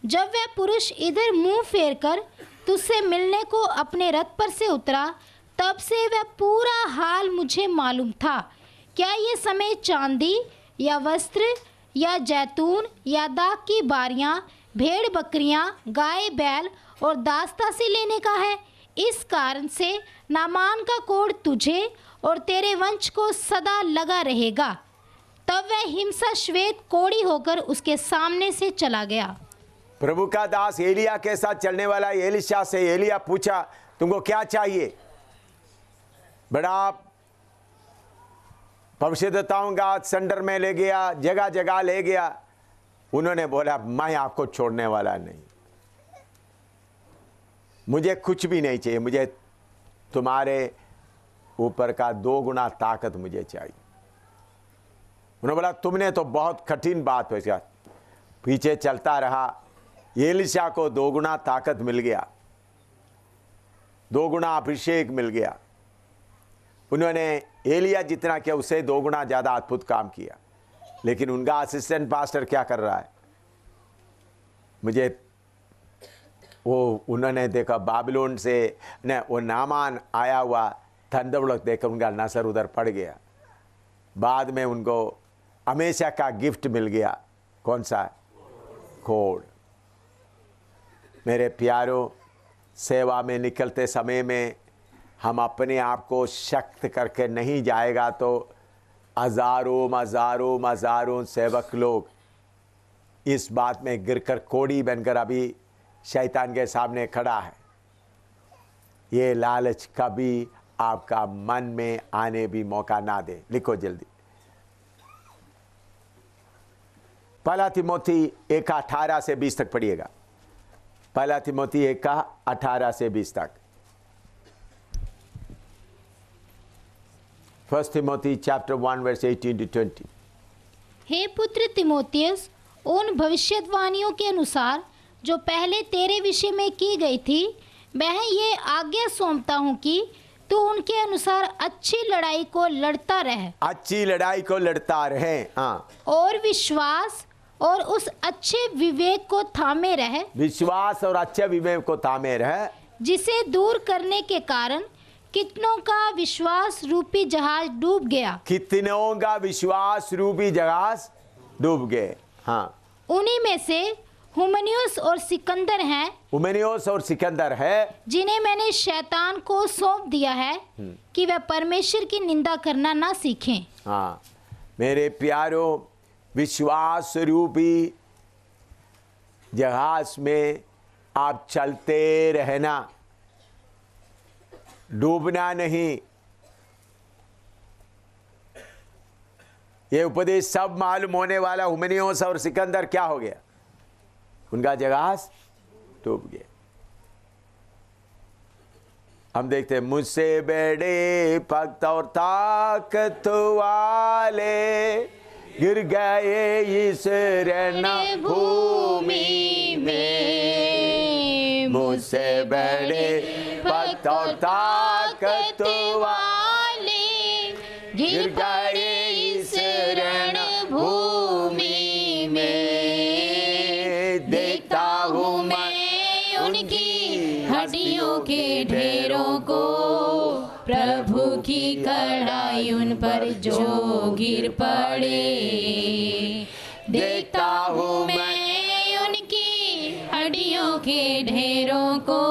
जब वह पुरुष इधर मुंह फेर कर तुझसे मिलने को अपने रथ पर से उतरा, तब से वह पूरा हाल मुझे मालूम था। क्या ये समय चांदी या वस्त्र या जैतून या दाख की बारियां, भेड़ बकरियां, गाय बैल और दासदासी लेने का है? इस कारण से नामान का कोढ़ तुझे और तेरे वंश को सदा लगा रहेगा। तब वह हिंसा श्वेत कोड़ी होकर उसके सामने से चला गया।
प्रभु का दास एलिया के साथ चलने वाला एलीशा से एलिया पूछा, तुमको क्या चाहिए? बड़ा भविष्यद्वक्ताओं का सेंटर में ले गया, जगह जगह ले गया। उन्होंने बोला, मैं आपको छोड़ने वाला नहीं, मुझे कुछ भी नहीं चाहिए, मुझे तुम्हारे ऊपर का 2 गुना ताकत मुझे चाहिए। उन्होंने बोला, तुमने तो बहुत कठिन बात हो गया। पीछे चलता रहा, एलीशा को 2 गुना ताकत मिल गया, 2 गुना अभिषेक मिल गया। उन्होंने एलिया जितना किया उससे 2 गुना ज़्यादा अद्भुत काम किया। लेकिन उनका असिस्टेंट पास्टर क्या कर रहा है, मुझे उन्होंने देखा बाबिलोन से न, वो नामान आया हुआ थंडरबोल्ट देखकर उनका नजर उधर पड़ गया। बाद में उनको हमेशा का गिफ्ट मिल गया, कौन सा? कोढ़। मेरे प्यारों, सेवा में निकलते समय में हम अपने आप को शक्त करके नहीं जाएगा तो हजारों सेवक लोग इस बात में गिरकर कोड़ी बनकर अभी शैतान के सामने खड़ा है। ये लालच कभी आपका मन में आने भी मौका ना दे। लिखो जल्दी, पहला तिमोथी 1:18 से 20 तक पढ़िएगा। पहला तिमोथी 1:18 से 20 तक। First Timothy chapter 1 verse 18 to 20।
हे पुत्र तिमोथियस, उन भविष्यवाणियों के अनुसार जो पहले तेरे विषय में की गई थी, मैं ये आज्ञा सौंपता हूँ कि तू उनके अनुसार अच्छी लड़ाई को लड़ता रहे।
अच्छी लड़ाई को लड़ता रहे। हाँ,
और विश्वास और उस अच्छे विवेक को थामे रहे,
विश्वास और अच्छे विवेक को थामे रहे,
जिसे दूर करने के कारण कितनों का विश्वास रूपी जहाज डूब गया।
कितनों का विश्वास रूपी जहाज डूब गए। हाँ,
उन्हीं में से हुमनियुस और सिकंदर हैं,
हुमेनियोस और सिकंदर है,
जिन्हें मैंने शैतान को सौंप दिया है कि वे परमेश्वर की निंदा करना ना सीखें।
हाँ मेरे प्यारों, विश्वास रूपी जहाज में आप चलते रहना, डूबना नहीं। ये उपदेश सब मालूम होने वाला हुमेनियोस और सिकंदर क्या हो गया? उनका जहाज डूब गया। हम देखते हैं, मुझसे बड़े भक्त और ताकत वाले गिर गए इस रण भूमि में। मुझसे बड़े भक्त और ताकत वाले गिर गए इस रण भूमि में। देखता हूँ मैं उनकी
हड्डियों के ढेरों को, प्रभु की कड़ाई उन पर जो गिर पड़े। देखता हूँ मैं उनकी हड्डियों के ढेरों को,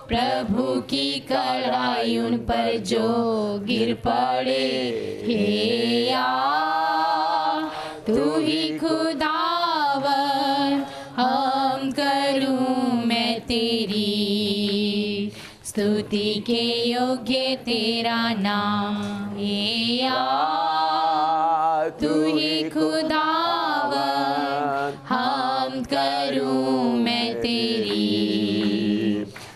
प्रभु की कड़ाई उन पर जो गिर पड़े। हे या तू ही खुदावन, हम करूं मैं तेरी स्तुति के योग्य तेरा नाम। हे या तू ही खुदावन, हम करूं मैं तेरी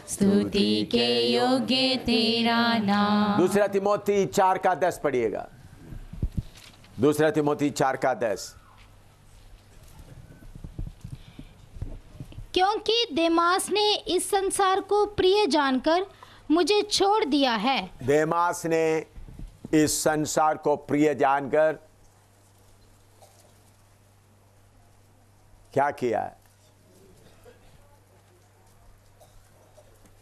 स्तुति के योग्य तेरा नाम।
दूसरा तिमोथी 4:10 पढ़िएगा। दूसरा तिमोथी 4:10।
क्योंकि देमास ने इस संसार को प्रिय जानकर मुझे छोड़ दिया है।
देमास ने इस संसार को प्रिय जानकर क्या किया है?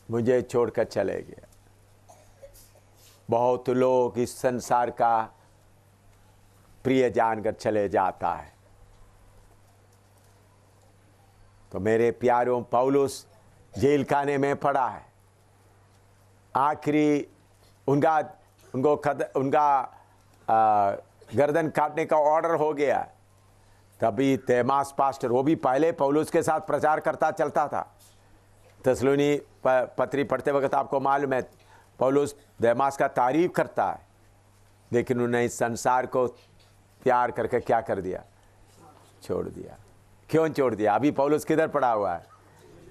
मुझे छोड़कर चले गया। बहुत लोग इस संसार का प्रिय जानकर चले जाता है। तो मेरे प्यारों, पौलुस जेल खाने में पड़ा है। आखिरी उनका गर्दन काटने का ऑर्डर हो गया। तभी देमास पास्टर, वो भी पहले पौलुस के साथ प्रचार करता चलता था। थिस्सलुनी पत्री पढ़ते वक्त आपको मालूम है, पौलुस देमास का तारीफ करता है, लेकिन उन्होंने इस संसार को प्यार करके क्या कर दिया? छोड़ दिया। क्यों छोड़ दिया? अभी पौलुस किधर पड़ा हुआ है?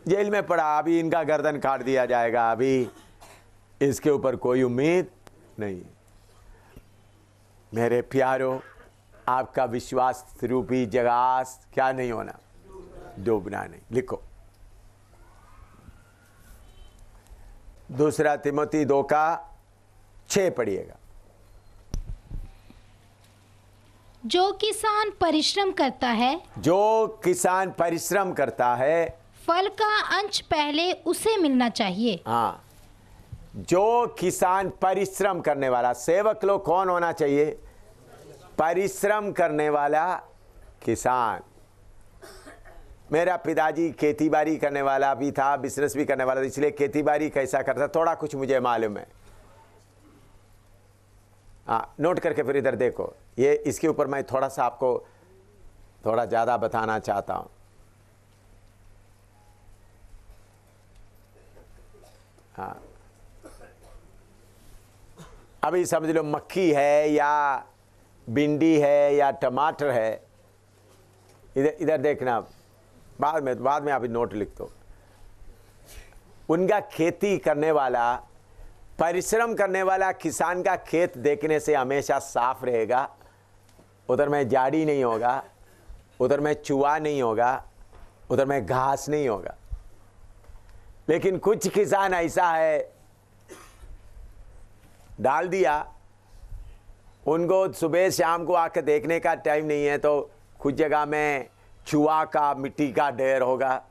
जेल में पड़ा। अभी इनका गर्दन काट दिया जाएगा। अभी इसके ऊपर कोई उम्मीद नहीं। मेरे प्यारों, आपका विश्वास रूपी जहाज क्या नहीं होना? डूबना नहीं। लिखो, दूसरा तिमोथी 2:6 पढ़िएगा।
जो किसान परिश्रम करता है,
जो किसान परिश्रम करता है,
फल का अंश पहले उसे मिलना चाहिए।
हाँ, जो किसान परिश्रम करने वाला, सेवक लोग कौन होना चाहिए? परिश्रम करने वाला किसान। मेरा पिताजी खेतीबाड़ी करने वाला भी था, बिजनेस भी करने वाला था, इसलिए खेतीबाड़ी कैसा करता थोड़ा कुछ मुझे मालूम है। हाँ, नोट करके फिर इधर देखो। ये इसके ऊपर मैं थोड़ा सा आपको थोड़ा ज़्यादा बताना चाहता हूँ। हाँ, अभी समझ लो मक्खी है या भिंडी है या टमाटर है, इधर इधर देखना, बाद में आप नोट लिख दो। उनका खेती करने वाला, परिश्रम करने वाला किसान का खेत देखने से हमेशा साफ रहेगा, उधर में झाड़ी नहीं होगा, उधर में चूहा नहीं होगा, उधर में घास नहीं होगा। लेकिन कुछ किसान ऐसा है, डाल दिया, उनको सुबह शाम को आकर देखने का टाइम नहीं है, तो कुछ जगह में चूहा का मिट्टी का ढेर होगा,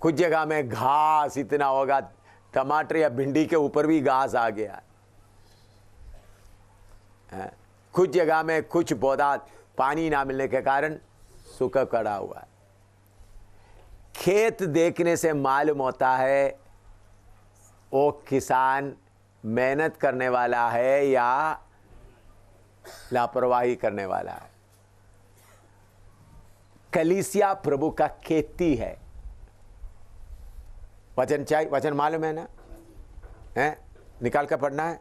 कुछ जगह में घास इतना होगा, टमाटर या भिंडी के ऊपर भी घास आ गया है। कुछ जगह में कुछ पौधा पानी ना मिलने के कारण सूखा पड़ा हुआ है। खेत देखने से मालूम होता है वो किसान मेहनत करने वाला है या लापरवाही करने वाला है। कलीसिया प्रभु का खेती है। वचन चाहिए, वचन मालूम है ना, है? निकाल कर पढ़ना है।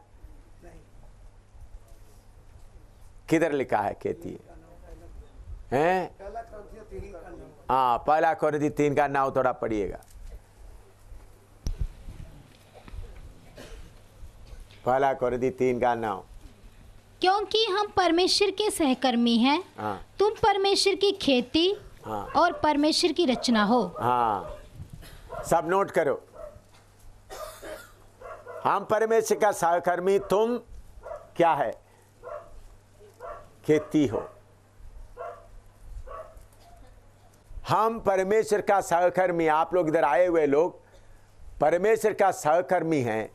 किधर लिखा है खेती है? हाँ, पहला कोरिन्थी 3 का 9 थोड़ा पढ़िएगा। पहला कोरिन्थी 3 का 9।
क्योंकि हम परमेश्वर के सहकर्मी हैं।
हाँ।
तुम परमेश्वर की खेती
हाँ।
और परमेश्वर की रचना हो।
हाँ, सब नोट करो। हम परमेश्वर का सहकर्मी, तुम क्या है? खेती हो। हम परमेश्वर का सहकर्मी, आप लोग इधर आए हुए लोग परमेश्वर का सहकर्मी हैं,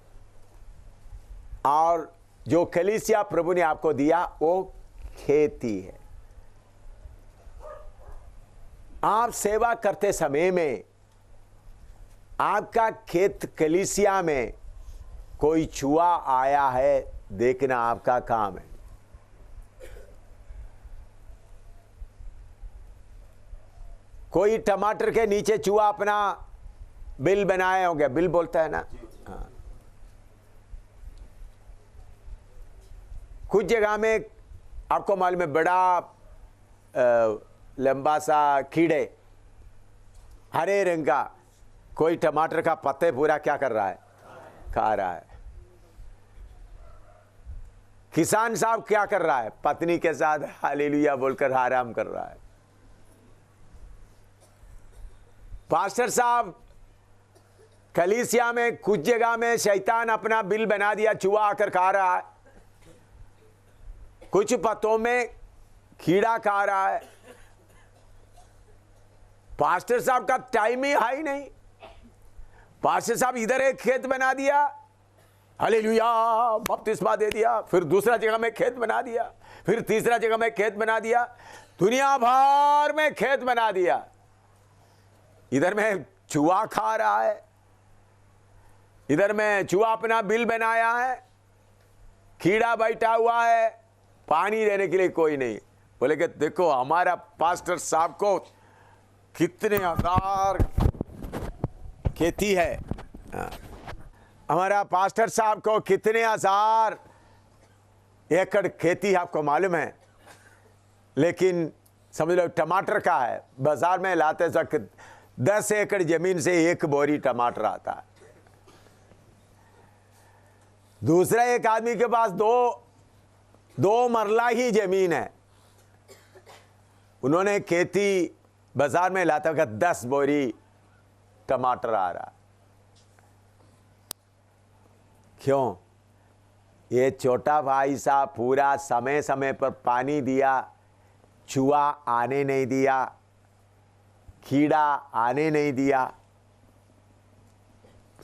और जो कलीसिया प्रभु ने आपको दिया वो खेती है। आप सेवा करते समय में आपका खेत कलीसिया में कोई चूहा आया है देखना आपका काम है। कोई टमाटर के नीचे चूहा अपना बिल बनाए होंगे, बिल बोलता है ना, हाँ। कुछ जगह में आपको मालूम है बड़ा लंबा सा कीड़े हरे रंग का, कोई टमाटर का पत्ते पूरा क्या कर रहा है? खा रहा है। किसान साहब क्या कर रहा है? पत्नी के साथ हालेलुया बोलकर आराम कर रहा है। पास्टर साहब कलीसिया में कुछ जगह में शैतान अपना बिल बना दिया, चूहा आकर खा रहा है। कुछ पत्तों में कीड़ा खा रहा है। पास्टर साहब का टाइम ही हाई नहीं। पास्टर साहब इधर एक खेत बना दिया, हालेलुया बपतिस्मा दे दिया, फिर दूसरा जगह में खेत बना दिया, फिर तीसरा जगह में खेत बना दिया, दुनिया भर में खेत बना दिया। इधर में चूहा खा रहा है, इधर में चूहा अपना बिल बनाया है, कीड़ा बैठा हुआ है, पानी देने के लिए कोई नहीं। बोले कि देखो हमारा पास्टर साहब को कितने हजार खेती है, हमारा पास्टर साहब को कितने हजार एकड़ खेती आपको मालूम है। लेकिन समझ लो टमाटर का है, बाजार में लाते वक्त 10 एकड़ जमीन से 1 बोरी टमाटर आता है। दूसरा एक आदमी के पास दो मरला ही जमीन है, उन्होंने खेती बाजार में लाते वक्त 10 बोरी टमाटर आ रहा। क्यों? ये छोटा भाई साहब पूरा समय समय पर पानी दिया, चूहा आने नहीं दिया, कीड़ा आने नहीं दिया,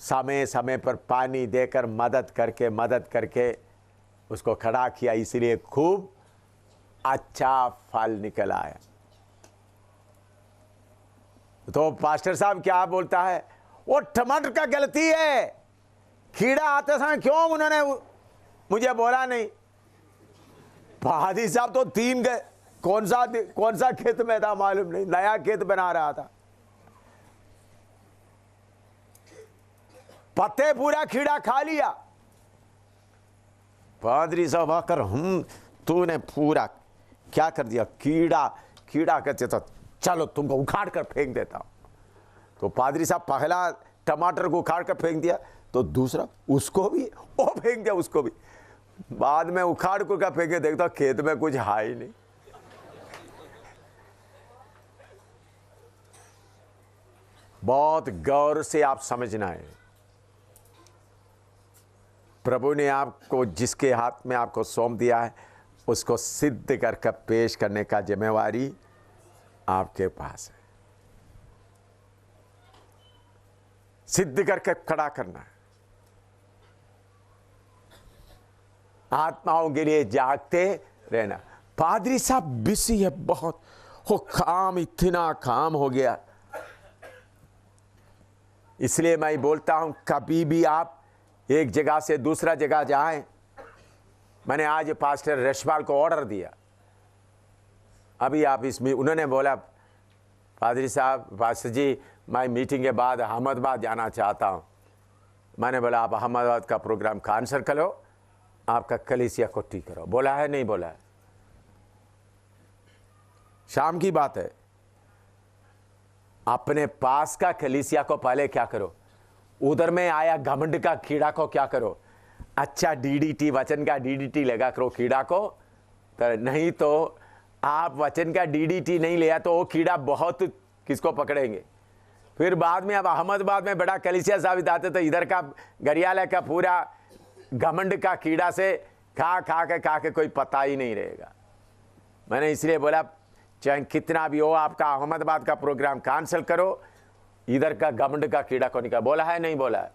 समय समय पर पानी देकर मदद करके उसको खड़ा किया, इसलिए खूब अच्छा फल निकल आया। तो पास्टर साहब क्या बोलता है? वो टमाटर का गलती है, कीड़ा आते समय क्यों उन्होंने मुझे बोला नहीं? पादी साहब तो 3 गए, कौन सा खेत में था मालूम नहीं, नया खेत बना रहा था, पत्ते पूरा कीड़ा खा लिया। पादरी साहब आकर तूने पूरा क्या कर दिया, कीड़ा कहते तो चलो तुमको उखाड़ कर फेंक देता हूं। तो पादरी साहब पहला टमाटर को उखाड़ कर फेंक दिया, तो दूसरा उसको भी वो फेंक दिया, उसको भी। बाद में उखाड़ कर क्या फेंके, देखता खेत में कुछ है ही नहीं। बहुत गौर से आप समझना है, प्रभु ने आपको जिसके हाथ में आपको सौंप दिया है उसको सिद्ध करके पेश करने का जिम्मेवारी आपके पास है। सिद्ध करके खड़ा करना है। आत्माओं के लिए जागते रहना। पादरी साहब बिजी है बहुत, हो काम, इतना काम हो गया। इसलिए मैं बोलता हूं कभी भी आप एक जगह से दूसरा जगह जाएं। मैंने आज पास्टर रशवाल को ऑर्डर दिया, अभी आप इसमें, उन्होंने बोला पादरी साहब, पास्टर जी मैं मीटिंग के बाद अहमदाबाद जाना चाहता हूं। मैंने बोला आप अहमदाबाद का प्रोग्राम कैंसिल करो, आपका कलीसिया को ठीक करो। बोला है नहीं बोला है? शाम की बात है। अपने पास का कलीसिया को पहले क्या करो, उधर में आया घमंड का कीड़ा को क्या करो, अच्छा डीडीटी, वचन का डीडीटी लगा करो कीड़ा को। तो नहीं तो आप वचन का डीडीटी नहीं लिया तो वो कीड़ा बहुत किसको पकड़ेंगे। फिर बाद में अब अहमदाबाद में बड़ा कलीसिया साबित आते तो इधर का गरियालय का पूरा घमंड का कीड़ा से खा के कोई पता ही नहीं रहेगा। मैंने इसलिए बोला चाहे कितना भी हो, आपका अहमदाबाद का प्रोग्राम कैंसिल करो, इधर का घमंड का कीड़ा को निकाल। बोला है नहीं बोला है?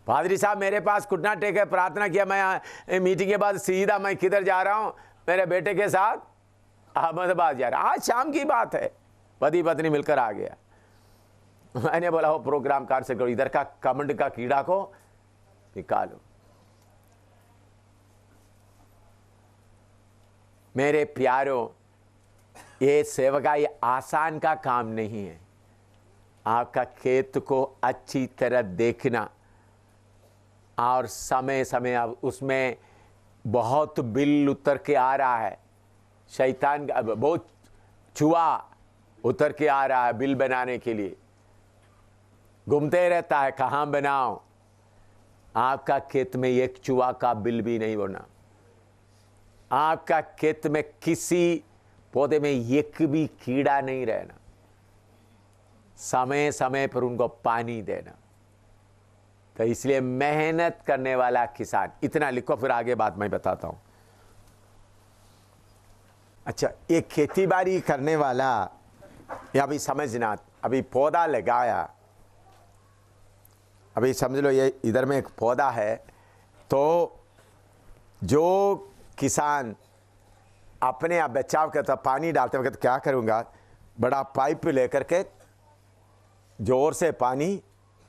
पादरी साहब मेरे पास घुटना टेके प्रार्थना किया, मैं मीटिंग के बाद सीधा मैं किधर जा रहा हूं, मेरे बेटे के साथ अहमदाबाद जा रहा हूं। आज शाम की बात है, पति पत्नी मिलकर आ गया। मैंने बोला वो प्रोग्राम कैंसिल करो, इधर का घमंड का कीड़ा को निकालो। मेरे प्यारों, ये सेवकाई आसान का काम नहीं है। आपका खेत को अच्छी तरह देखना और समय समय अब उसमें बहुत बिल उतर के आ रहा है, शैतान बहुत चूहा उतर के आ रहा है बिल बनाने के लिए, घूमते रहता है कहाँ बनाओ। आपका खेत में एक चूहा का बिल भी नहीं होना। आपका खेत में किसी पौधे में एक भी कीड़ा नहीं रहना। समय समय पर उनको पानी देना। तो इसलिए मेहनत करने वाला किसान, इतना लिखो फिर आगे बात मैं बताता हूं। अच्छा, ये खेती बाड़ी करने वाला, या अभी समझना, अभी पौधा लगाया, अभी समझ लो ये इधर में एक पौधा है, तो जो किसान अपने आप बचाव करता पानी डालते वक्त क्या करूँगा, बड़ा पाइप लेकर के जोर से पानी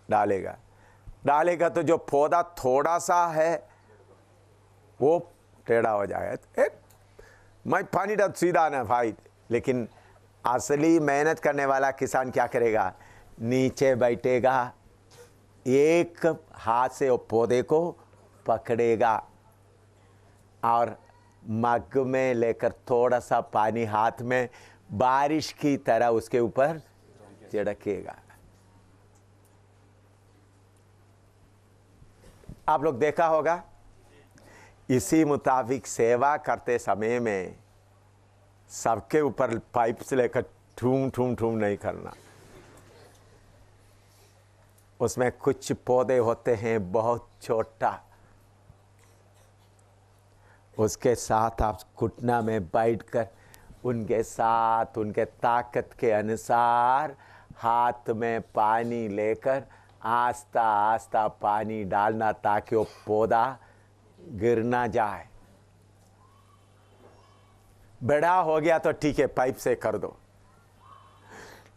डालेगा तो जो पौधा थोड़ा सा है वो टेढ़ा हो जाएगा। मैं पानी डाल सीधा ना भाई, लेकिन असली मेहनत करने वाला किसान क्या करेगा, नीचे बैठेगा, एक हाथ से वो पौधे को पकड़ेगा और मग में लेकर थोड़ा सा पानी हाथ में बारिश की तरह उसके ऊपर छिड़केगा। आप लोग देखा होगा, इसी मुताबिक सेवा करते समय में सबके ऊपर पाइप से लेकर ठूम ठूम ठूम नहीं करना। उसमें कुछ पौधे होते हैं बहुत छोटा, उसके साथ आप घुटना में बैठकर उनके साथ उनके ताकत के अनुसार हाथ में पानी लेकर आस्ता आस्ता पानी डालना, ताकि वो पौधा गिर ना जाए। बड़ा हो गया तो ठीक है पाइप से कर दो,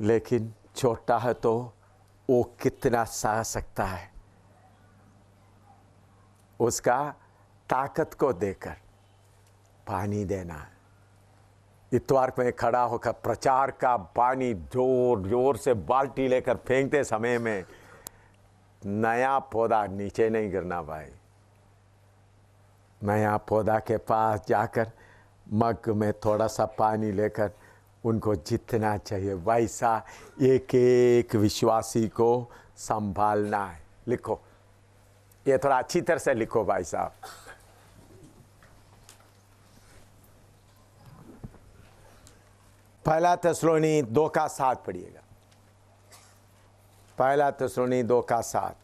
लेकिन छोटा है तो वो कितना सह सकता है, उसका ताकत को देकर पानी देना है। इतवार में खड़ा होकर प्रचार का पानी जोर जोर से बाल्टी लेकर फेंकते समय में नया पौधा नीचे नहीं गिरना भाई। मैं यहाँ पौधा के पास जाकर मग में थोड़ा सा पानी लेकर उनको जितना चाहिए वैसा एक एक विश्वासी को संभालना है। लिखो, ये थोड़ा अच्छी तरह से लिखो भाई साहब। पहला थिस्सलुनी 2:7 पढ़िएगा। पहला थिस्सलुनी 2:7।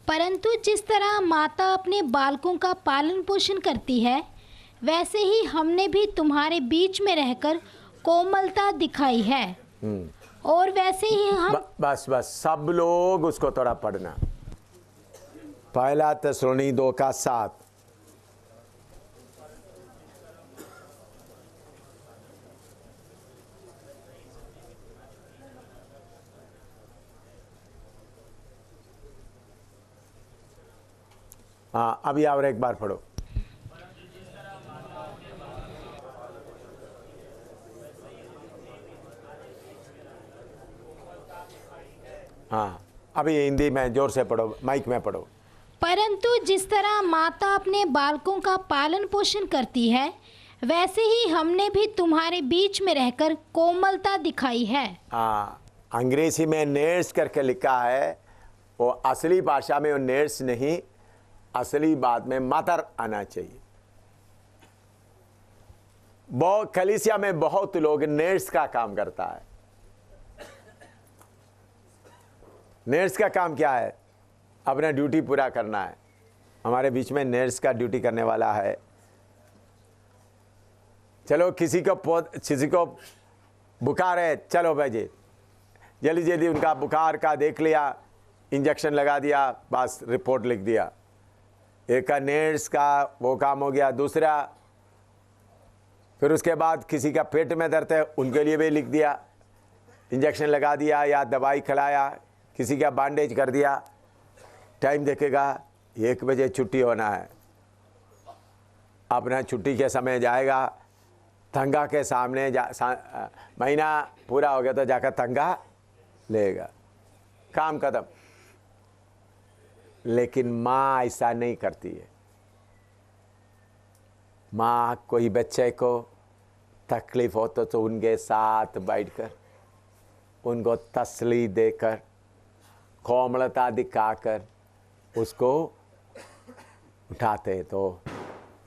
परंतु जिस तरह माता अपने बालकों का पालन पोषण करती है, वैसे ही हमने भी तुम्हारे बीच में रहकर कोमलता दिखाई है। और वैसे ही हम
बस सब लोग उसको थोड़ा पढ़ना। पहला थिस्सलुनी 2:7। हाँ, अभी और एक बार पढ़ो। हाँ, अभी हिंदी में जोर से पढ़ो, माइक में पढ़ो।
परंतु जिस तरह माता अपने बालकों का पालन पोषण करती है, वैसे ही हमने भी तुम्हारे बीच में रहकर कोमलता दिखाई है।
हाँ, अंग्रेजी में नर्स करके लिखा है, वो असली भाषा में वो नर्स नहीं, असली बात में मदर आना चाहिए। बहुत कलीसिया में बहुत लोग नर्स का काम करता है। नर्स का काम क्या है? अपना ड्यूटी पूरा करना है। हमारे बीच में नर्स का ड्यूटी करने वाला है। चलो किसी को बुखार है, चलो भाई जल्दी जल्दी उनका बुखार का देख लिया, इंजेक्शन लगा दिया, बस रिपोर्ट लिख दिया। एक का नर्स का वो काम हो गया। दूसरा, फिर उसके बाद किसी का पेट में दर्द है, उनके लिए भी लिख दिया, इंजेक्शन लगा दिया या दवाई खिलाया, किसी का बैंडेज कर दिया। टाइम देखेगा 1 बजे छुट्टी होना है, अपना छुट्टी के समय जाएगा, तंगा के सामने महीना पूरा हो गया तो जाकर तंगा लेगा, काम खत्म। लेकिन माँ ऐसा नहीं करती है। माँ कोई बच्चे को तकलीफ हो तो उनके साथ बैठकर उनको तसल्ली देकर कोमलता दिखाकर उसको उठाते। तो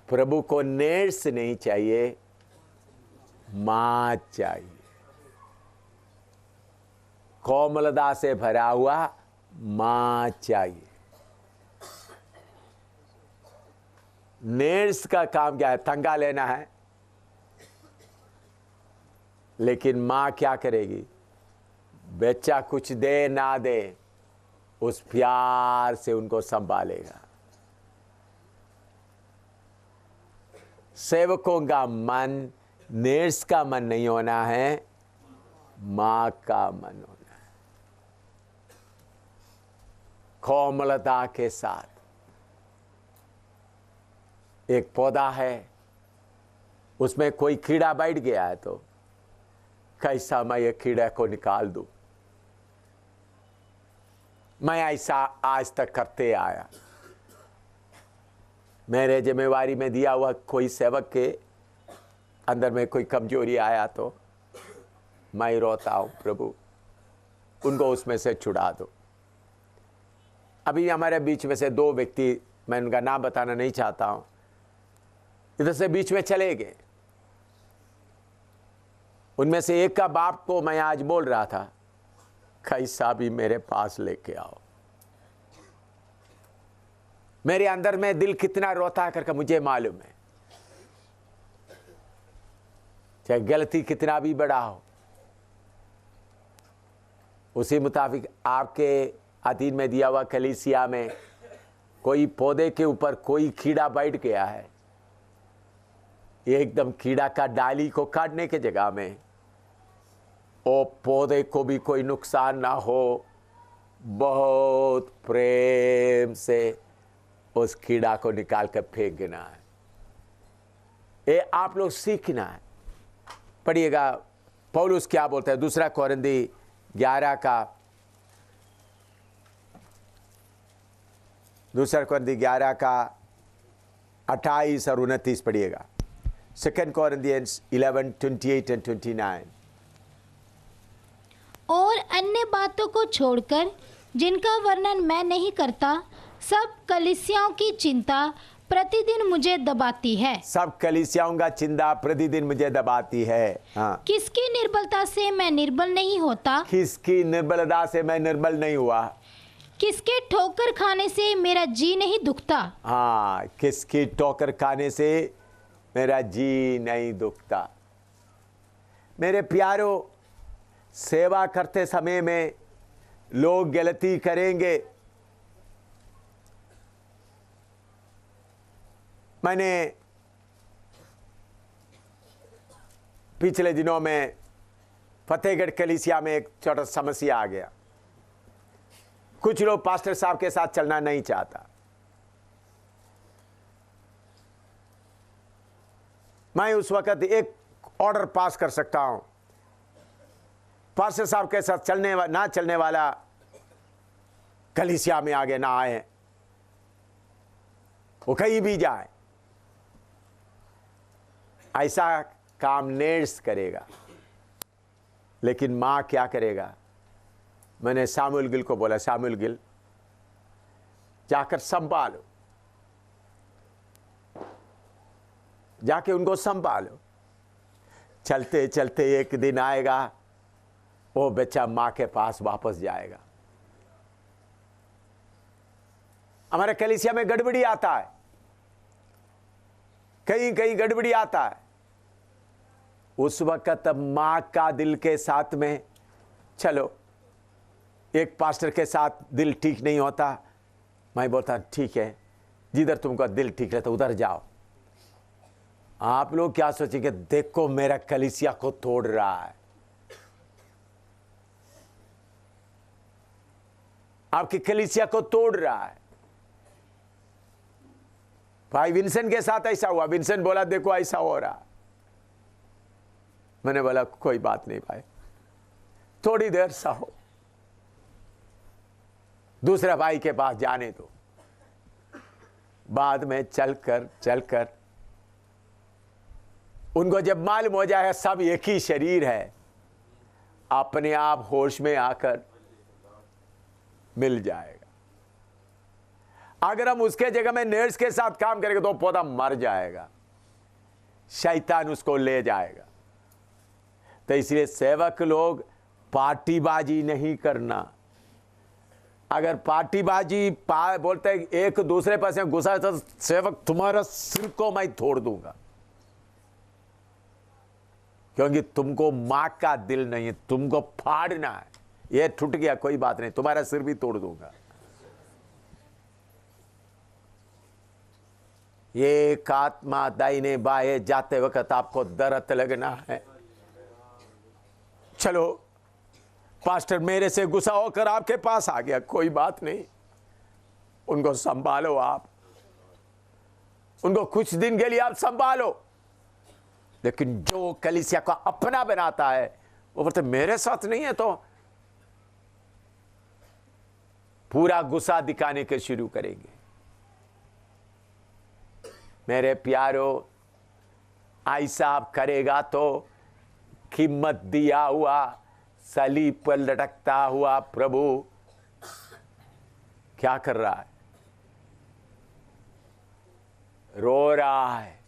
प्रभु को नर्स नहीं चाहिए, माँ चाहिए, कोमलता से भरा हुआ माँ चाहिए। नर्स का काम क्या है? तंगा लेना है। लेकिन माँ क्या करेगी? बच्चा कुछ दे ना दे, उस प्यार से उनको संभालेगा। सेवकों का मन नर्स का मन नहीं होना है, माँ का मन होना है। कोमलता के साथ। एक पौधा है, उसमें कोई कीड़ा बैठ गया है तो कैसा मैं ये कीड़े को निकाल दूं? मैं ऐसा आज तक करते आया। मेरे जिम्मेवारी में दिया हुआ कोई सेवक के अंदर में कोई कमजोरी आया तो मैं रोता हूं, प्रभु उनको उसमें से छुड़ा दो। अभी हमारे बीच में से 2 व्यक्ति, मैं उनका नाम बताना नहीं चाहता हूं, इधर से बीच में चले गए। उनमें से एक का बाप को मैं आज बोल रहा था, कैसा भी मेरे पास लेके आओ। मेरे अंदर में दिल कितना रोता है करके मुझे मालूम है। चाहे गलती कितना भी बड़ा हो, उसी मुताबिक आपके अधीन में दिया हुआ कलीसिया में कोई पौधे के ऊपर कोई कीड़ा बैठ गया है, एकदम कीड़ा का डाली को काटने के जगह में ओ पौधे को भी कोई नुकसान ना हो, बहुत प्रेम से उस कीड़ा को निकाल कर फेंक देना है। ये आप लोग सीखना है। पढ़िएगा पौलुस क्या बोलता है, 2 कोरिन्थी 11 का दूसरा कोरिन्थी 11 का 28 और 29 पढ़िएगा। 2 Corinthians 11, 28 and 29।
और अन्य बातों को छोड़कर जिनका वर्णन मैं नहीं करता, सब कलीसियाओं की चिंता प्रतिदिन मुझे दबाती है।
सब कलीसियाओं का चिंता प्रतिदिन मुझे दबाती है। हाँ,
किसकी निर्बलता से मैं निर्बल नहीं होता,
किसकी निर्बलता से मैं निर्बल नहीं हुआ।
किसके ठोकर खाने से मेरा जी नहीं दुखता।
हाँ, किसकी ठोकर खाने से मेरा जी नहीं दुखता। मेरे प्यारो, सेवा करते समय में लोग गलती करेंगे। मैंने पिछले दिनों में फतेहगढ़ कलीसिया में एक छोटा समस्या आ गया। कुछ लोग पास्टर साहब के साथ चलना नहीं चाहता। मैं उस वक्त एक ऑर्डर पास कर सकता हूं, पास्टर साहब के साथ ना चलने वाला कलीसिया में आगे ना आए, वो कहीं भी जाए। ऐसा काम नेर्स करेगा, लेकिन मां क्या करेगा? मैंने सामुएल गिल को बोला, सामुएल गिल जाकर संभालो, जाके उनको संभालो। चलते चलते एक दिन आएगा, वो बच्चा मां के पास वापस जाएगा। हमारे कलीसिया में गड़बड़ी आता है, कहीं कहीं गड़बड़ी आता है। उस वक्त मां का दिल के साथ में, चलो एक पास्टर के साथ दिल ठीक नहीं होता, मैं बोलता ठीक है, जिधर तुमको दिल ठीक रहता उधर जाओ। आप लोग क्या सोचेंगे? देखो मेरा कलीसिया को तोड़ रहा है। आपकी कलीसिया को तोड़ रहा है। भाई विंसेंट के साथ ऐसा हुआ। विंसेंट बोला देखो ऐसा हो रहा। मैंने बोला कोई बात नहीं भाई, थोड़ी देर सहो, दूसरा भाई के पास जाने दो। बाद में चलकर उनको जब मालूम हो जाएगा सब एक ही शरीर है, अपने आप होश में आकर मिल जाएगा। अगर हम उसके जगह में नर्स के साथ काम करेंगे तो पौधा मर जाएगा, शैतान उसको ले जाएगा। तो इसलिए सेवक लोग पार्टीबाजी नहीं करना। अगर पार्टीबाजी बोलते हैं एक दूसरे पास गुस्सा, तो सेवक तुम्हारा सिर को मैं तोड़ दूंगा, क्योंकि तुमको मां का दिल नहीं है, तुमको फाड़ना है। ये टूट गया कोई बात नहीं, तुम्हारा सिर भी तोड़ दूंगा। ये एक आत्मा दाहिने बाएं जाते वक्त आपको दर्द लगना है। चलो पास्टर मेरे से गुस्सा होकर आपके पास आ गया, कोई बात नहीं, उनको संभालो। आप उनको कुछ दिन के लिए आप संभालो, लेकिन जो कलीसिया को अपना बनाता है वो बोलते मेरे साथ नहीं है, तो पूरा गुस्सा दिखाने के शुरू करेंगे। मेरे प्यारो, ऐसा आप करेगा तो कीमत दिया हुआ सलीब पर लटकता हुआ प्रभु क्या कर रहा है? रो रहा है।